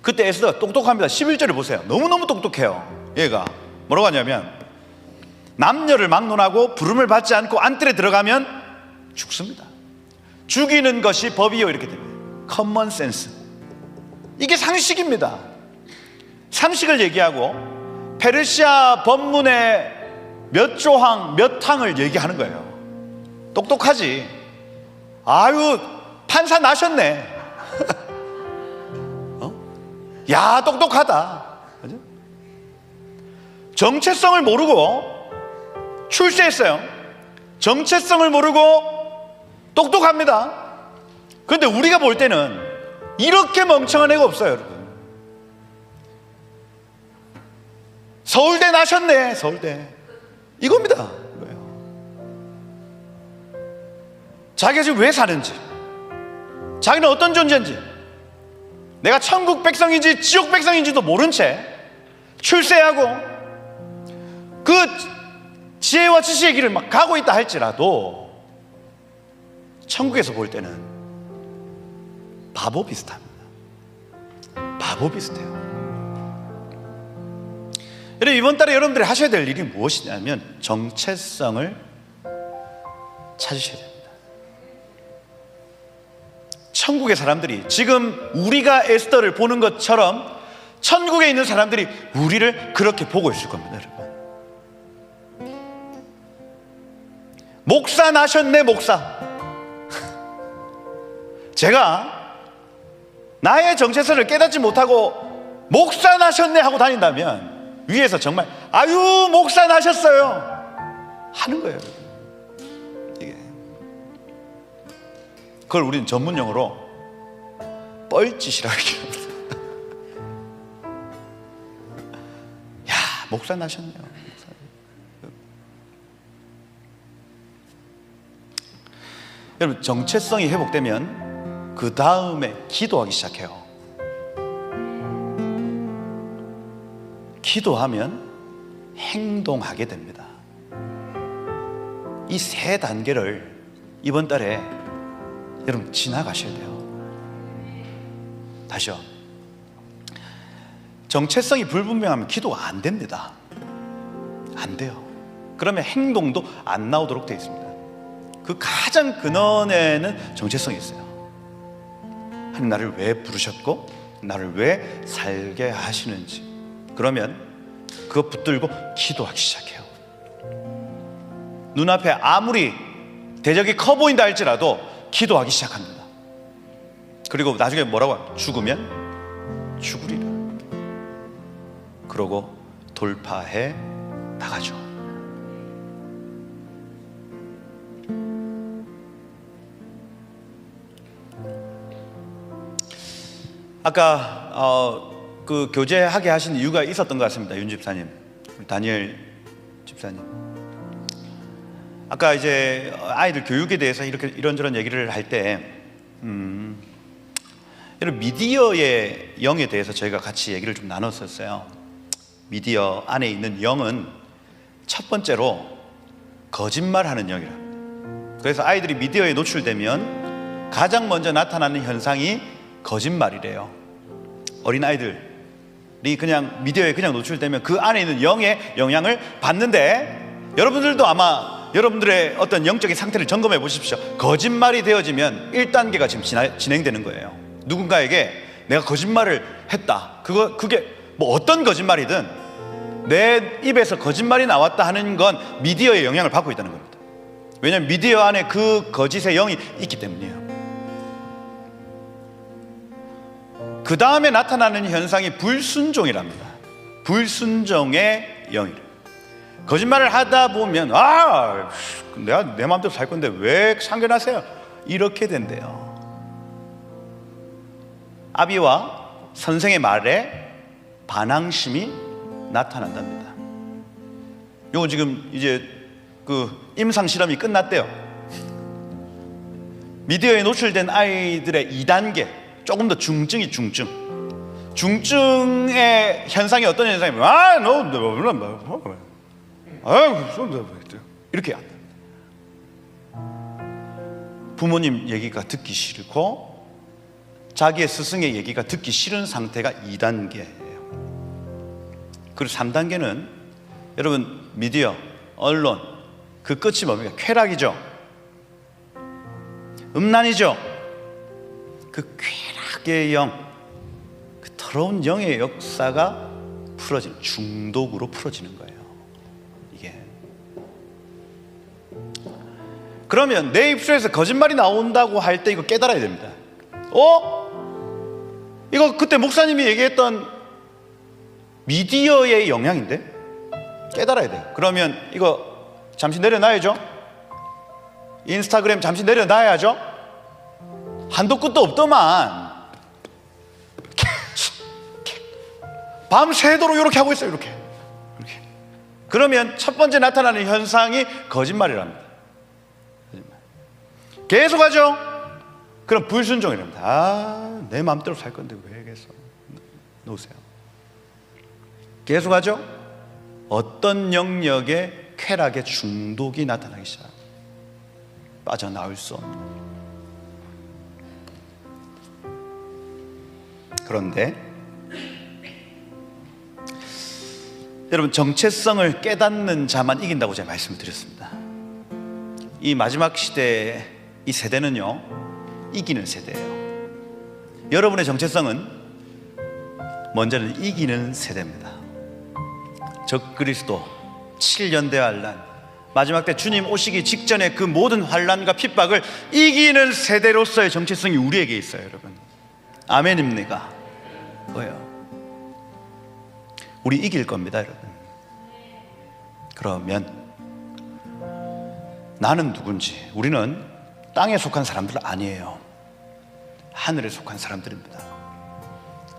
그때 에스더가 똑똑합니다. 11절을 보세요. 너무너무 똑똑해요. 얘가 뭐라고 하냐면, 남녀를 막론하고 부름을 받지 않고 안뜰에 들어가면 죽습니다. 죽이는 것이 법이요, 이렇게 됩니다. 커먼 센스. 이게 상식입니다. 상식을 얘기하고 페르시아 법문의 몇 조항 몇 항을 얘기하는 거예요. 똑똑하지. 아유, 판사 나셨네. 야, 똑똑하다. 그죠? 정체성을 모르고 출세했어요. 정체성을 모르고 똑똑합니다. 그런데 우리가 볼 때는 이렇게 멍청한 애가 없어요, 여러분. 서울대 나셨네, 서울대. 이겁니다. 자기가 지금 왜 사는지, 자기는 어떤 존재인지, 내가 천국 백성인지 지옥 백성인지도 모른 채 출세하고 그 지혜와 지식의 길을 막 가고 있다 할지라도 천국에서 볼 때는 바보 비슷합니다. 바보 비슷해요. 여러분, 이번 달에 여러분들이 하셔야 될 일이 무엇이냐면 정체성을 찾으셔야 됩니다. 천국의 사람들이 지금 우리가 에스더를 보는 것처럼 천국에 있는 사람들이 우리를 그렇게 보고 있을 겁니다, 여러분. 목사 나셨네, 목사. 제가 나의 정체성을 깨닫지 못하고 목사 나셨네 하고 다닌다면 위에서 정말 아유, 목사 나셨어요 하는 거예요. 이게 그걸 우리는 전문용어로 뻘짓이라고 얘기합니다. 야, 목사 나셨네요. 여러분, 정체성이 회복되면 그 다음에 기도하기 시작해요. 기도하면 행동하게 됩니다. 이 세 단계를 이번 달에 여러분 지나가셔야 돼요. 다시요. 정체성이 불분명하면 기도가 안 됩니다. 안 돼요. 그러면 행동도 안 나오도록 되어 있습니다. 그 가장 근원에는 정체성이 있어요. 하나님 나를 왜 부르셨고 나를 왜 살게 하시는지. 그러면 그거 붙들고 기도하기 시작해요. 눈앞에 아무리 대적이 커 보인다 할지라도 기도하기 시작합니다. 그리고 나중에 뭐라고 하면 죽으면 죽으리라. 그러고 돌파해 나가죠. 아까 그 교제하게 하신 이유가 있었던 것 같습니다. 윤 집사님, 다니엘 집사님. 아까 이제 아이들 교육에 대해서 이렇게 이런저런 얘기를 할 때, 이런 미디어의 영에 대해서 저희가 같이 얘기를 좀 나눴었어요. 미디어 안에 있는 영은 첫 번째로 거짓말하는 영이랍니다. 그래서 아이들이 미디어에 노출되면 가장 먼저 나타나는 현상이 거짓말이래요. 어린 아이들이 그냥 미디어에 그냥 노출되면 그 안에 있는 영의 영향을 받는데, 여러분들도 아마 여러분들의 어떤 영적인 상태를 점검해 보십시오. 거짓말이 되어지면 1단계가 지금 진행되는 거예요. 누군가에게 내가 거짓말을 했다. 그게 뭐 어떤 거짓말이든 내 입에서 거짓말이 나왔다 하는 건 미디어의 영향을 받고 있다는 겁니다. 왜냐하면 미디어 안에 그 거짓의 영이 있기 때문이에요. 그 다음에 나타나는 현상이 불순종이랍니다. 불순종의 영이래요. 거짓말을 하다 보면 내가 내 마음대로 살 건데 왜 상견하세요? 이렇게 된대요. 아비와 선생의 말에 반항심이 나타난답니다. 요거 지금 이제 그 임상 실험이 끝났대요. 미디어에 노출된 아이들의 2단계, 조금 더 중증이 중증의 현상이 어떤 현상이면 이렇게 안 됩니다. 부모님 얘기가 듣기 싫고 자기의 스승의 얘기가 듣기 싫은 상태가 2단계예요. 그리고 3단계는 여러분 미디어, 언론 그 끝이 뭡니까? 쾌락이죠. 음란이죠. 그 쾌락의 영, 그 더러운 영의 역사가 중독으로 풀어지는 거예요. 이게. 그러면 내 입술에서 거짓말이 나온다고 할 때 이거 깨달아야 됩니다. 이거 그때 목사님이 얘기했던 미디어의 영향인데? 깨달아야 돼요. 그러면 이거 잠시 내려놔야죠. 인스타그램 잠시 내려놔야죠. 한도 끝도 없더만 밤새도록 이렇게 하고 있어요. 이렇게. 그러면 첫 번째 나타나는 현상이 거짓말이랍니다. 계속 하죠. 그럼 불순종이랍니다. 내 마음대로 살 건데 왜 계속 놓으세요. 계속 하죠. 어떤 영역에 쾌락의 중독이 나타나기 시작합니다. 빠져나올 수 없는. 그런데 여러분, 정체성을 깨닫는 자만 이긴다고 제가 말씀을 드렸습니다. 이 마지막 시대의 이 세대는요, 이기는 세대예요. 여러분의 정체성은 먼저는 이기는 세대입니다. 적그리스도 7년대 환란, 마지막 때 주님 오시기 직전에 그 모든 환란과 핍박을 이기는 세대로서의 정체성이 우리에게 있어요. 여러분, 아멘입니까? 뭐예요? 우리 이길 겁니다, 여러분. 그러면 나는 누군지, 우리는 땅에 속한 사람들 아니에요. 하늘에 속한 사람들입니다.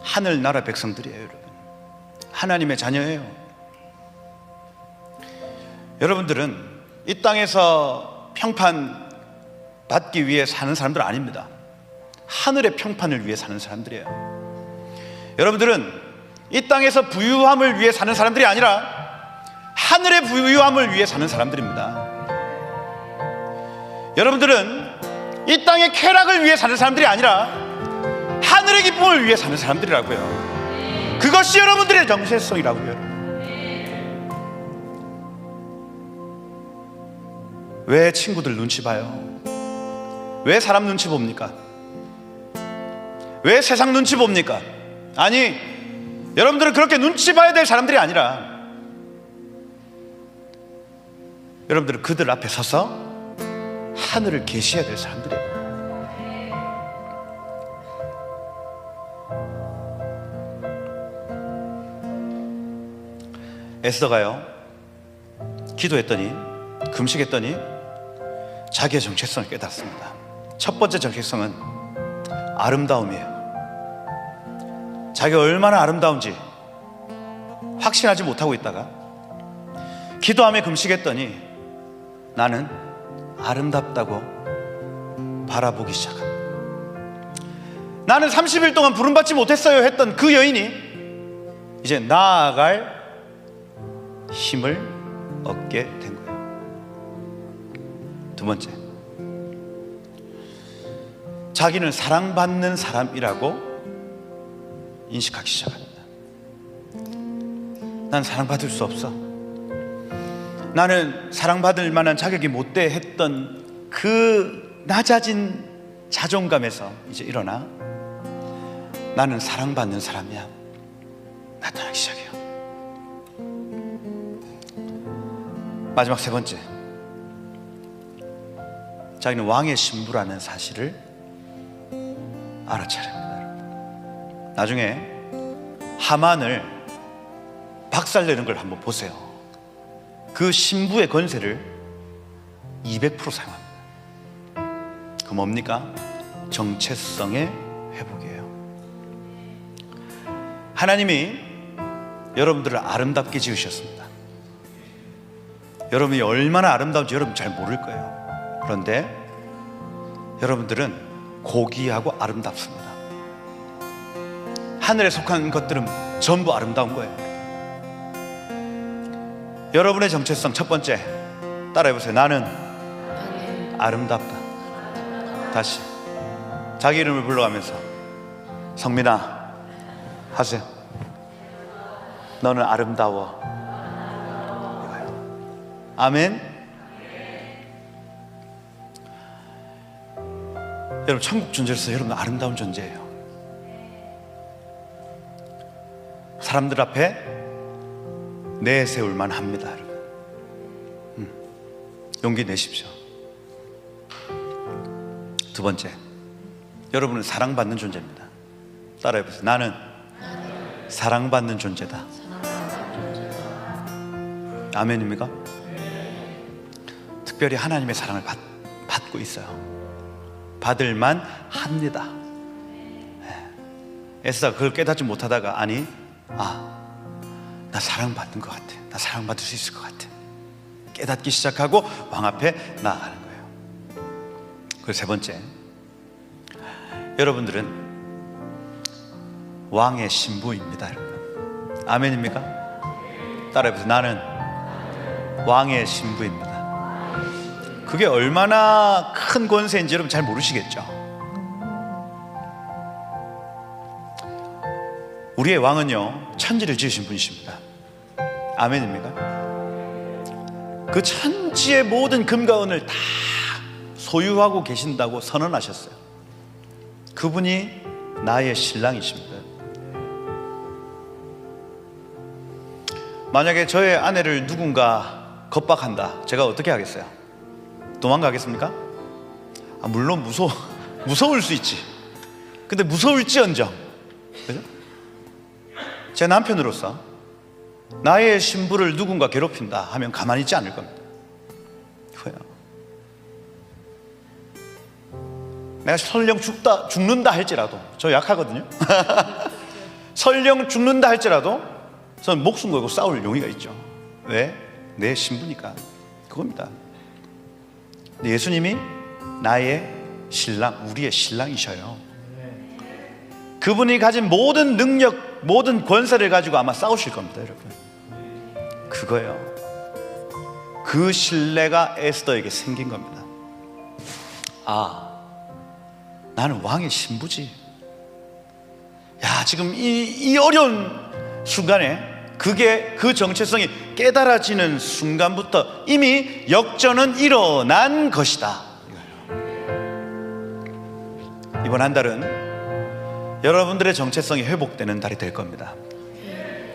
하늘나라 백성들이에요, 여러분. 하나님의 자녀예요. 여러분들은 이 땅에서 평판 받기 위해 사는 사람들 아닙니다. 하늘의 평판을 위해 사는 사람들이에요. 여러분들은 이 땅에서 부유함을 위해 사는 사람들이 아니라 하늘의 부유함을 위해 사는 사람들입니다. 여러분들은 이 땅의 쾌락을 위해 사는 사람들이 아니라 하늘의 기쁨을 위해 사는 사람들이라고요. 그것이 여러분들의 정체성이라고요. 왜 친구들 눈치 봐요? 왜 사람 눈치 봅니까? 왜 세상 눈치 봅니까? 아니, 여러분들은 그렇게 눈치 봐야 될 사람들이 아니라 여러분들은 그들 앞에 서서 하늘을 계시해야 될 사람들이에요. 에스더가요, 기도했더니, 금식했더니 자기의 정체성을 깨닫습니다. 첫 번째 정체성은 아름다움이에요. 자기가 얼마나 아름다운지 확신하지 못하고 있다가 기도하며 금식했더니 나는 아름답다고 바라보기 시작합니다. 나는 30일 동안 부름받지 못했어요 했던 그 여인이 이제 나아갈 힘을 얻게 된 거예요. 두 번째, 자기는 사랑받는 사람이라고 인식하기 시작합니다. 난 사랑받을 수 없어. 나는 사랑받을 만한 자격이 못 돼 했던 그 낮아진 자존감에서 이제 일어나 나는 사랑받는 사람이야 나타나기 시작해요. 마지막 세 번째, 자기는 왕의 신부라는 사실을 알아차립니다. 나중에 하만을 박살내는 걸 한번 보세요. 그 신부의 권세를 200% 사용합니다. 그 뭡니까? 정체성의 회복이에요. 하나님이 여러분들을 아름답게 지으셨습니다. 여러분이 얼마나 아름다운지 여러분 잘 모를 거예요. 그런데 여러분들은 고귀하고 아름답습니다. 하늘에 속한 것들은 전부 아름다운 거예요. 여러분의 정체성 첫 번째, 따라해보세요. 나는 아름답다. 다시 자기 이름을 불러가면서 성민아 하세요. 너는 아름다워. 아멘. 여러분, 천국 존재로서 여러분 아름다운 존재예요. 사람들 앞에 내세울 만합니다, 여러분. 용기 내십시오. 두 번째, 여러분은 사랑받는 존재입니다. 따라해보세요. 나는 사랑받는 존재다. 아멘입니까? 특별히 하나님의 사랑을 받고 있어요. 받을만 합니다. 에스더가 그걸 깨닫지 못하다가 나 사랑받는 것 같아, 나 사랑받을 수 있을 것 같아 깨닫기 시작하고 왕 앞에 나아가는 거예요. 그리고 세 번째, 여러분들은 왕의 신부입니다, 여러분. 아멘입니까? 따라해보세요. 나는 왕의 신부입니다. 그게 얼마나 큰 권세인지 여러분 잘 모르시겠죠? 우리의 왕은요, 천지를 지으신 분이십니다. 아멘입니까? 그 천지의 모든 금과 은을 다 소유하고 계신다고 선언하셨어요. 그분이 나의 신랑이십니다. 만약에 저의 아내를 누군가 겁박한다, 제가 어떻게 하겠어요? 도망가겠습니까? 물론 무서울 수 있지. 근데 무서울지언정, 그죠? 제 남편으로서 나의 신부를 누군가 괴롭힌다 하면 가만히 있지 않을 겁니다. 왜요? 내가 설령 죽는다 할지라도, 저 약하거든요. 설령 죽는다 할지라도 저는 목숨 걸고 싸울 용의가 있죠. 왜? 내 신부니까. 그겁니다. 예수님이 나의 신랑, 우리의 신랑이셔요. 그분이 가진 모든 능력, 모든 권세를 가지고 아마 싸우실 겁니다, 여러분. 그거예요. 그 신뢰가 에스더에게 생긴 겁니다. 나는 왕의 신부지. 지금 이 어려운 순간에 그 정체성이 깨달아지는 순간부터 이미 역전은 일어난 것이다. 이번 한 달은 여러분들의 정체성이 회복되는 달이 될 겁니다.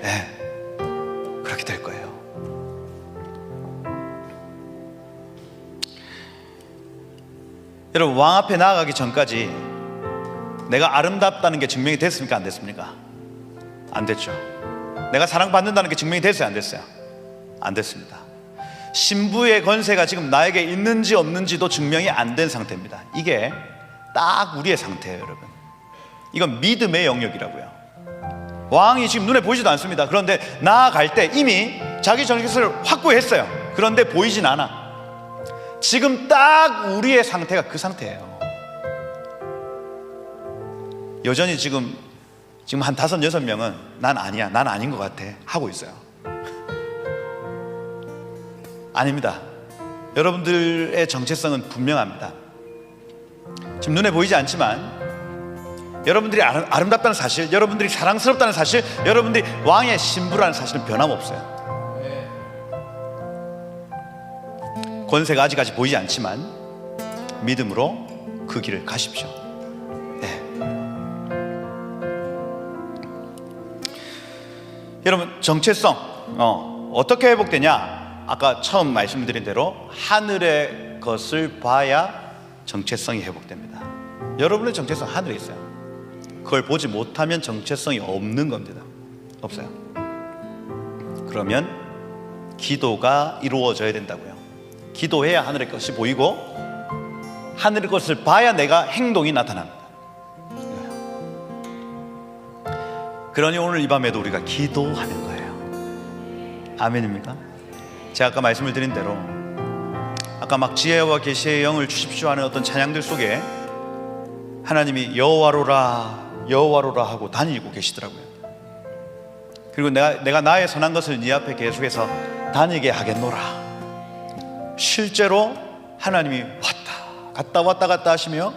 네, 그렇게 될 거예요. 여러분, 왕 앞에 나아가기 전까지 내가 아름답다는 게 증명이 됐습니까? 안 됐습니까? 안 됐죠. 내가 사랑받는다는 게 증명이 됐어요? 안 됐어요? 안 됐습니다. 신부의 권세가 지금 나에게 있는지 없는지도 증명이 안 된 상태입니다. 이게 딱 우리의 상태예요, 여러분. 이건 믿음의 영역이라고요. 왕이 지금 눈에 보이지도 않습니다. 그런데 나아갈 때 이미 자기 정체성을 확고했어요. 그런데 보이진 않아. 지금 딱 우리의 상태가 그 상태예요. 여전히 지금 한 5-6명은 난 아니야, 난 아닌 것 같아 하고 있어요. 아닙니다. 여러분들의 정체성은 분명합니다. 지금 눈에 보이지 않지만 여러분들이 아름답다는 사실, 여러분들이 사랑스럽다는 사실, 여러분들이 왕의 신부라는 사실은 변함없어요. 권세가 아직까지 보이지 않지만 믿음으로 그 길을 가십시오. 네. 여러분, 정체성 어떻게 회복되냐? 아까 처음 말씀드린 대로 하늘의 것을 봐야 정체성이 회복됩니다. 여러분의 정체성 하늘에 있어요. 그걸 보지 못하면 정체성이 없는 겁니다. 없어요. 그러면 기도가 이루어져야 된다고요. 기도해야 하늘의 것이 보이고 하늘의 것을 봐야 내가 행동이 나타납니다. 그러니 오늘 이 밤에도 우리가 기도하는 거예요. 아멘입니까? 제가 아까 말씀을 드린 대로 아까 막 지혜와 계시의 영을 주십시오 하는 어떤 찬양들 속에 하나님이 여호와로라 여호와로라 하고 다니고 계시더라고요. 그리고 내가 나의 선한 것을 네 앞에 계속해서 다니게 하겠노라. 실제로 하나님이 왔다 갔다 하시며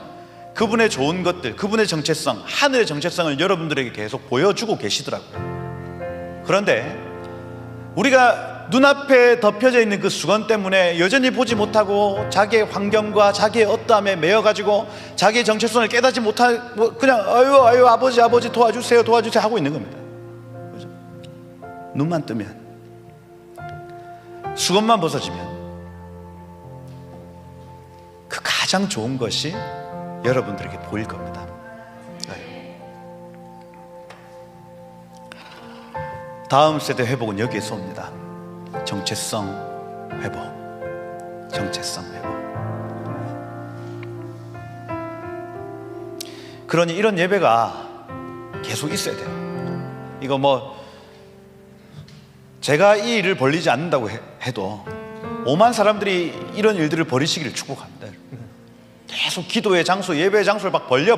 그분의 좋은 것들, 그분의 정체성, 하늘의 정체성을 여러분들에게 계속 보여주고 계시더라고요. 그런데 우리가 눈앞에 덮여져 있는 그 수건 때문에 여전히 보지 못하고 자기의 환경과 자기의 어떠함에 매여가지고 자기의 정체성을 깨닫지 못하고 그냥 아유 아버지 도와주세요 하고 있는 겁니다. 그렇죠? 눈만 뜨면 수건만 벗어지면 그 가장 좋은 것이 여러분들에게 보일 겁니다. 다음 세대 회복은 여기에서 옵니다. 정체성 회복. 정체성 회복. 그러니 이런 예배가 계속 있어야 돼요. 이거 제가 이 일을 벌리지 않는다고 해도 5만 사람들이 이런 일들을 벌이시기를 축복합니다. 계속 기도의 장소, 예배의 장소를 막 벌려.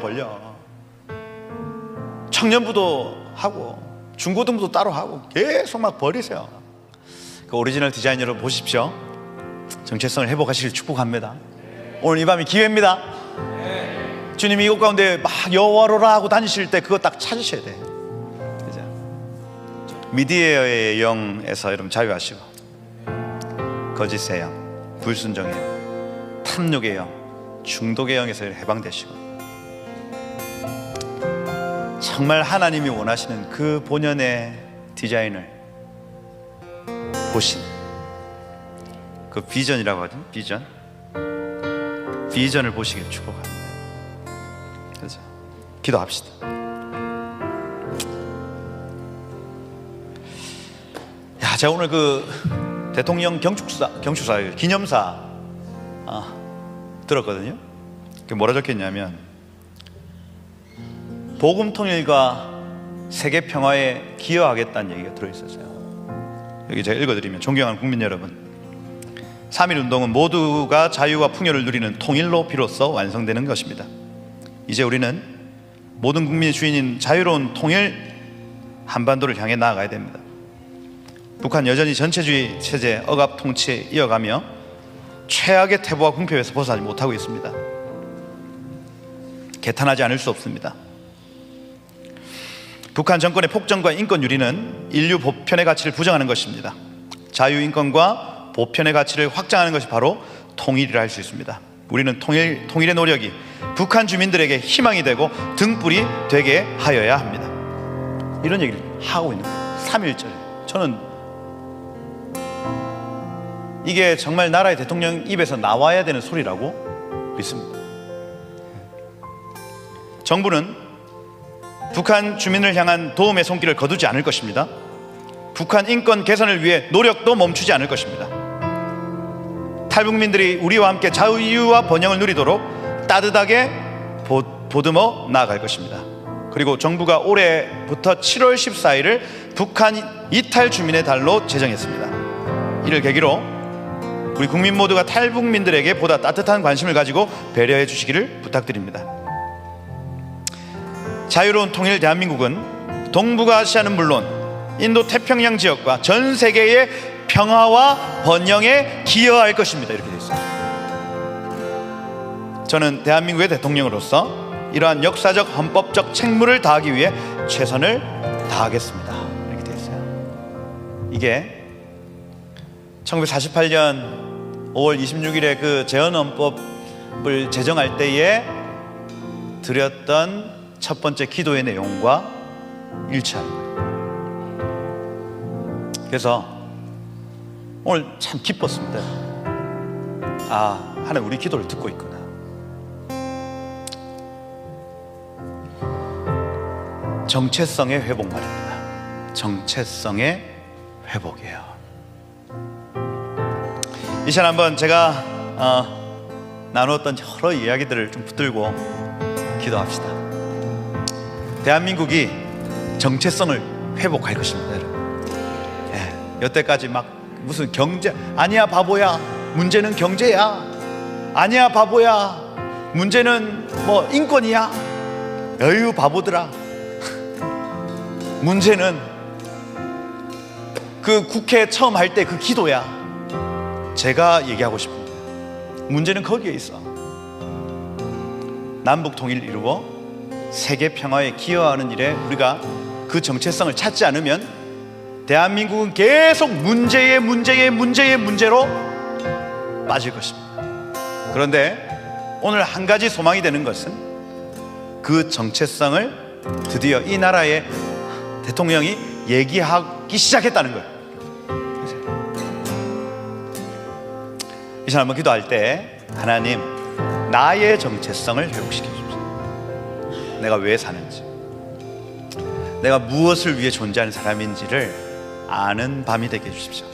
청년부도 하고 중고등부도 따로 하고 계속 막 벌이세요. 그 오리지널 디자인 여러분 보십시오. 정체성을 회복하시길 축복합니다. 오늘 이 밤이 기회입니다. 주님이 이곳 가운데 막 여호와로라 하고 다니실 때 그거 딱 찾으셔야 돼요. 그죠? 미디어의 영에서 여러분 자유하시고, 거짓의 영, 불순종의 영, 탐욕의 영, 중독의 영에서 해방되시고, 정말 하나님이 원하시는 그 본연의 디자인을 보신 그 비전이라고 하죠. 비전을 보시길 축복합니다. 그래서 기도합시다. 제가 오늘 그 대통령 경축사 기념사 들었거든요. 그게 뭐라 적혔냐면 복음 통일과 세계 평화에 기여하겠다는 얘기가 들어있었어요. 여기 제가 읽어드리면, 존경하는 국민 여러분, 3.1 운동은 모두가 자유와 풍요를 누리는 통일로 비로소 완성되는 것입니다. 이제 우리는 모든 국민의 주인인 자유로운 통일 한반도를 향해 나아가야 됩니다. 북한 여전히 전체주의 체제 억압 통치에 이어가며 최악의 태부와 궁핍에서 벗어나지 못하고 있습니다. 개탄하지 않을 수 없습니다. 북한 정권의 폭정과 인권 유린은 인류 보편의 가치를 부정하는 것입니다. 자유, 인권과 보편의 가치를 확장하는 것이 바로 통일이라 할 수 있습니다. 우리는 통일의 노력이 북한 주민들에게 희망이 되고 등불이 되게 하여야 합니다. 이런 얘기를 하고 있는 거예요. 3.1절. 저는 이게 정말 나라의 대통령 입에서 나와야 되는 소리라고 믿습니다. 정부는 북한 주민을 향한 도움의 손길을 거두지 않을 것입니다. 북한 인권 개선을 위해 노력도 멈추지 않을 것입니다. 탈북민들이 우리와 함께 자유와 번영을 누리도록 따뜻하게 보듬어 나아갈 것입니다. 그리고 정부가 올해부터 7월 14일을 북한 이탈 주민의 달로 제정했습니다. 이를 계기로 우리 국민 모두가 탈북민들에게 보다 따뜻한 관심을 가지고 배려해 주시기를 부탁드립니다. 자유로운 통일 대한민국은 동북아시아는 물론 인도 태평양 지역과 전 세계의 평화와 번영에 기여할 것입니다. 이렇게 되어 있습니다. 저는 대한민국의 대통령으로서 이러한 역사적 헌법적 책무를 다하기 위해 최선을 다하겠습니다. 이렇게 되어 있어요. 이게 1948년 5월 26일에 그 재헌헌법을 제정할 때에 드렸던 첫 번째 기도의 내용과 일치하는 거예요. 그래서 오늘 참 기뻤습니다. 하나님 우리 기도를 듣고 있구나. 정체성의 회복 말입니다. 정체성의 회복이에요. 이 시간 한번 제가 나누었던 여러 이야기들을 좀 붙들고 기도합시다. 대한민국이 정체성을 회복할 것입니다, 여러분. 여태까지 막 무슨 경제, 아니야 바보야, 문제는 경제야, 아니야 바보야, 문제는 뭐 인권이야, 어휴 바보들아. 문제는 그 국회 처음 할 때 그 기도야. 제가 얘기하고 싶습니다. 문제는 거기에 있어. 남북 통일을 이루어 세계 평화에 기여하는 일에 우리가 그 정체성을 찾지 않으면 대한민국은 계속 문제의 문제로 빠질 것입니다. 그런데 오늘 한 가지 소망이 되는 것은 그 정체성을 드디어 이 나라의 대통령이 얘기하기 시작했다는 거예요. 시간 한번 기도할 때 하나님, 나의 정체성을 회복시켜 주십시오. 내가 왜 사는지, 내가 무엇을 위해 존재하는 사람인지를 아는 밤이 되게 해주십시오.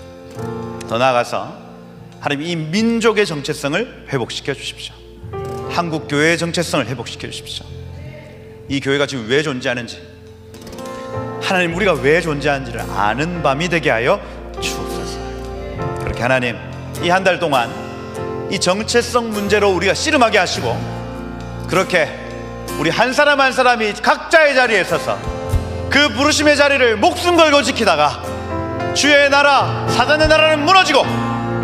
더 나아가서 하나님, 이 민족의 정체성을 회복시켜 주십시오. 한국 교회의 정체성을 회복시켜 주십시오. 이 교회가 지금 왜 존재하는지, 하나님, 우리가 왜 존재하는지를 아는 밤이 되게 하여 주옵소서. 그렇게 하나님, 이 한 달 동안 이 정체성 문제로 우리가 씨름하게 하시고, 그렇게 우리 한 사람 한 사람이 각자의 자리에 서서 그 부르심의 자리를 목숨 걸고 지키다가 주의 나라, 사단의 나라는 무너지고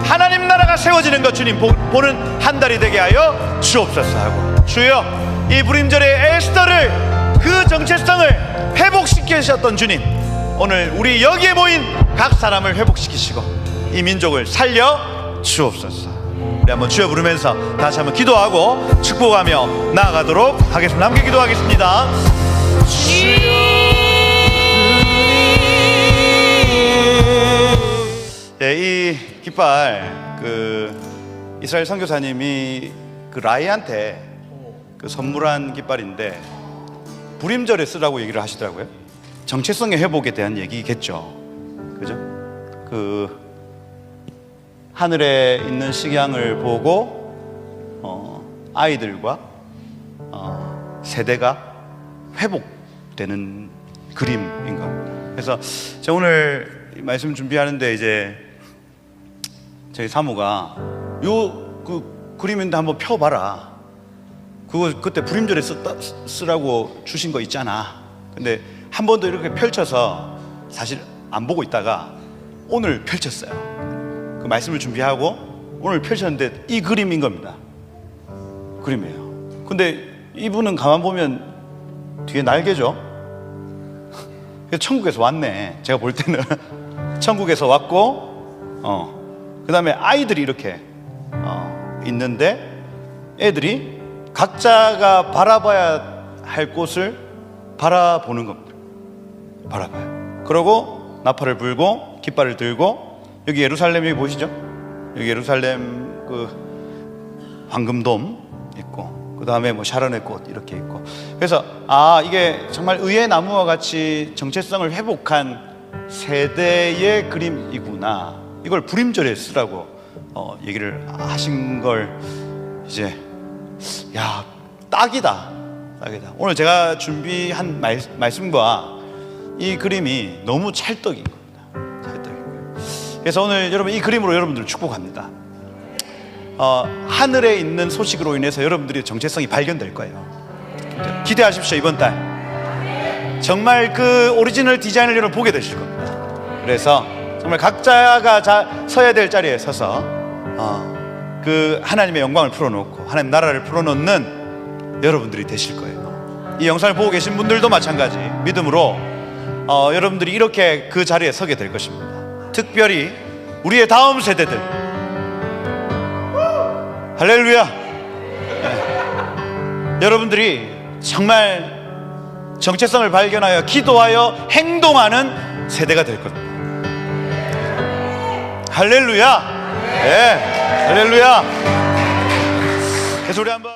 하나님 나라가 세워지는 것 주님 보는 한 달이 되게 하여 주옵소서 하고, 주여, 이 불임절의 에스더를, 그 정체성을 회복시키셨던 주님, 오늘 우리 여기에 모인 각 사람을 회복시키시고 이 민족을 살려 주옵소서. 우리 한번 주여 부르면서 다시 한번 기도하고 축복하며 나아가도록 하겠습니다. 함께 기도하겠습니다. 네, 이 깃발, 이스라엘 선교사님이 라이한테 선물한 깃발인데 불임절에 쓰라고 얘기를 하시더라고요. 정체성의 회복에 대한 얘기겠죠. 그죠? 하늘에 있는 식양을 보고 아이들과 세대가 회복되는 그림인 겁니다. 그래서 제가 오늘 말씀 준비하는데 이제 저희 사모가 그림인데 한번 펴봐라. 그거 그때 불임절에 쓰라고 주신 거 있잖아. 근데 한 번 더 이렇게 펼쳐서 사실 안 보고 있다가 오늘 펼쳤어요. 그 말씀을 준비하고 오늘 펼쳤는데 이 그림인 겁니다. 그림이에요. 근데 이분은 가만 보면 뒤에 날개죠. 천국에서 왔네. 제가 볼 때는 천국에서 왔고, 그 다음에 아이들이 이렇게 있는데, 애들이 각자가 바라봐야 할 곳을 바라보는 겁니다. 바라봐요. 그러고 나팔을 불고 깃발을 들고, 여기 예루살렘이 보이시죠? 여기 예루살렘 황금돔 있고, 그 다음에 샤론의 꽃 이렇게 있고. 그래서 이게 정말 의의 나무와 같이 정체성을 회복한 세대의 그림이구나. 이걸 불임절에 쓰라고 얘기를 하신 걸 이제 딱이다. 오늘 제가 준비한 말씀과 이 그림이 너무 찰떡인 겁니다. 찰떡이고요. 그래서 오늘 여러분, 이 그림으로 여러분들을 축복합니다. 하늘에 있는 소식으로 인해서 여러분들의 정체성이 발견될 거예요. 기대하십시오. 이번 달 정말 그 오리지널 디자인을 여러분 보게 되실 겁니다. 그래서 정말 각자가 서야 될 자리에 서서 그 하나님의 영광을 풀어놓고 하나님 나라를 풀어놓는 여러분들이 되실 거예요. 이 영상을 보고 계신 분들도 마찬가지 믿음으로 여러분들이 이렇게 그 자리에 서게 될 것입니다. 특별히 우리의 다음 세대들, 할렐루야. 여러분들이 정말 정체성을 발견하여 기도하여 행동하는 세대가 될 겁니다. 할렐루야. 네, 할렐루야. 그래서 우리 한번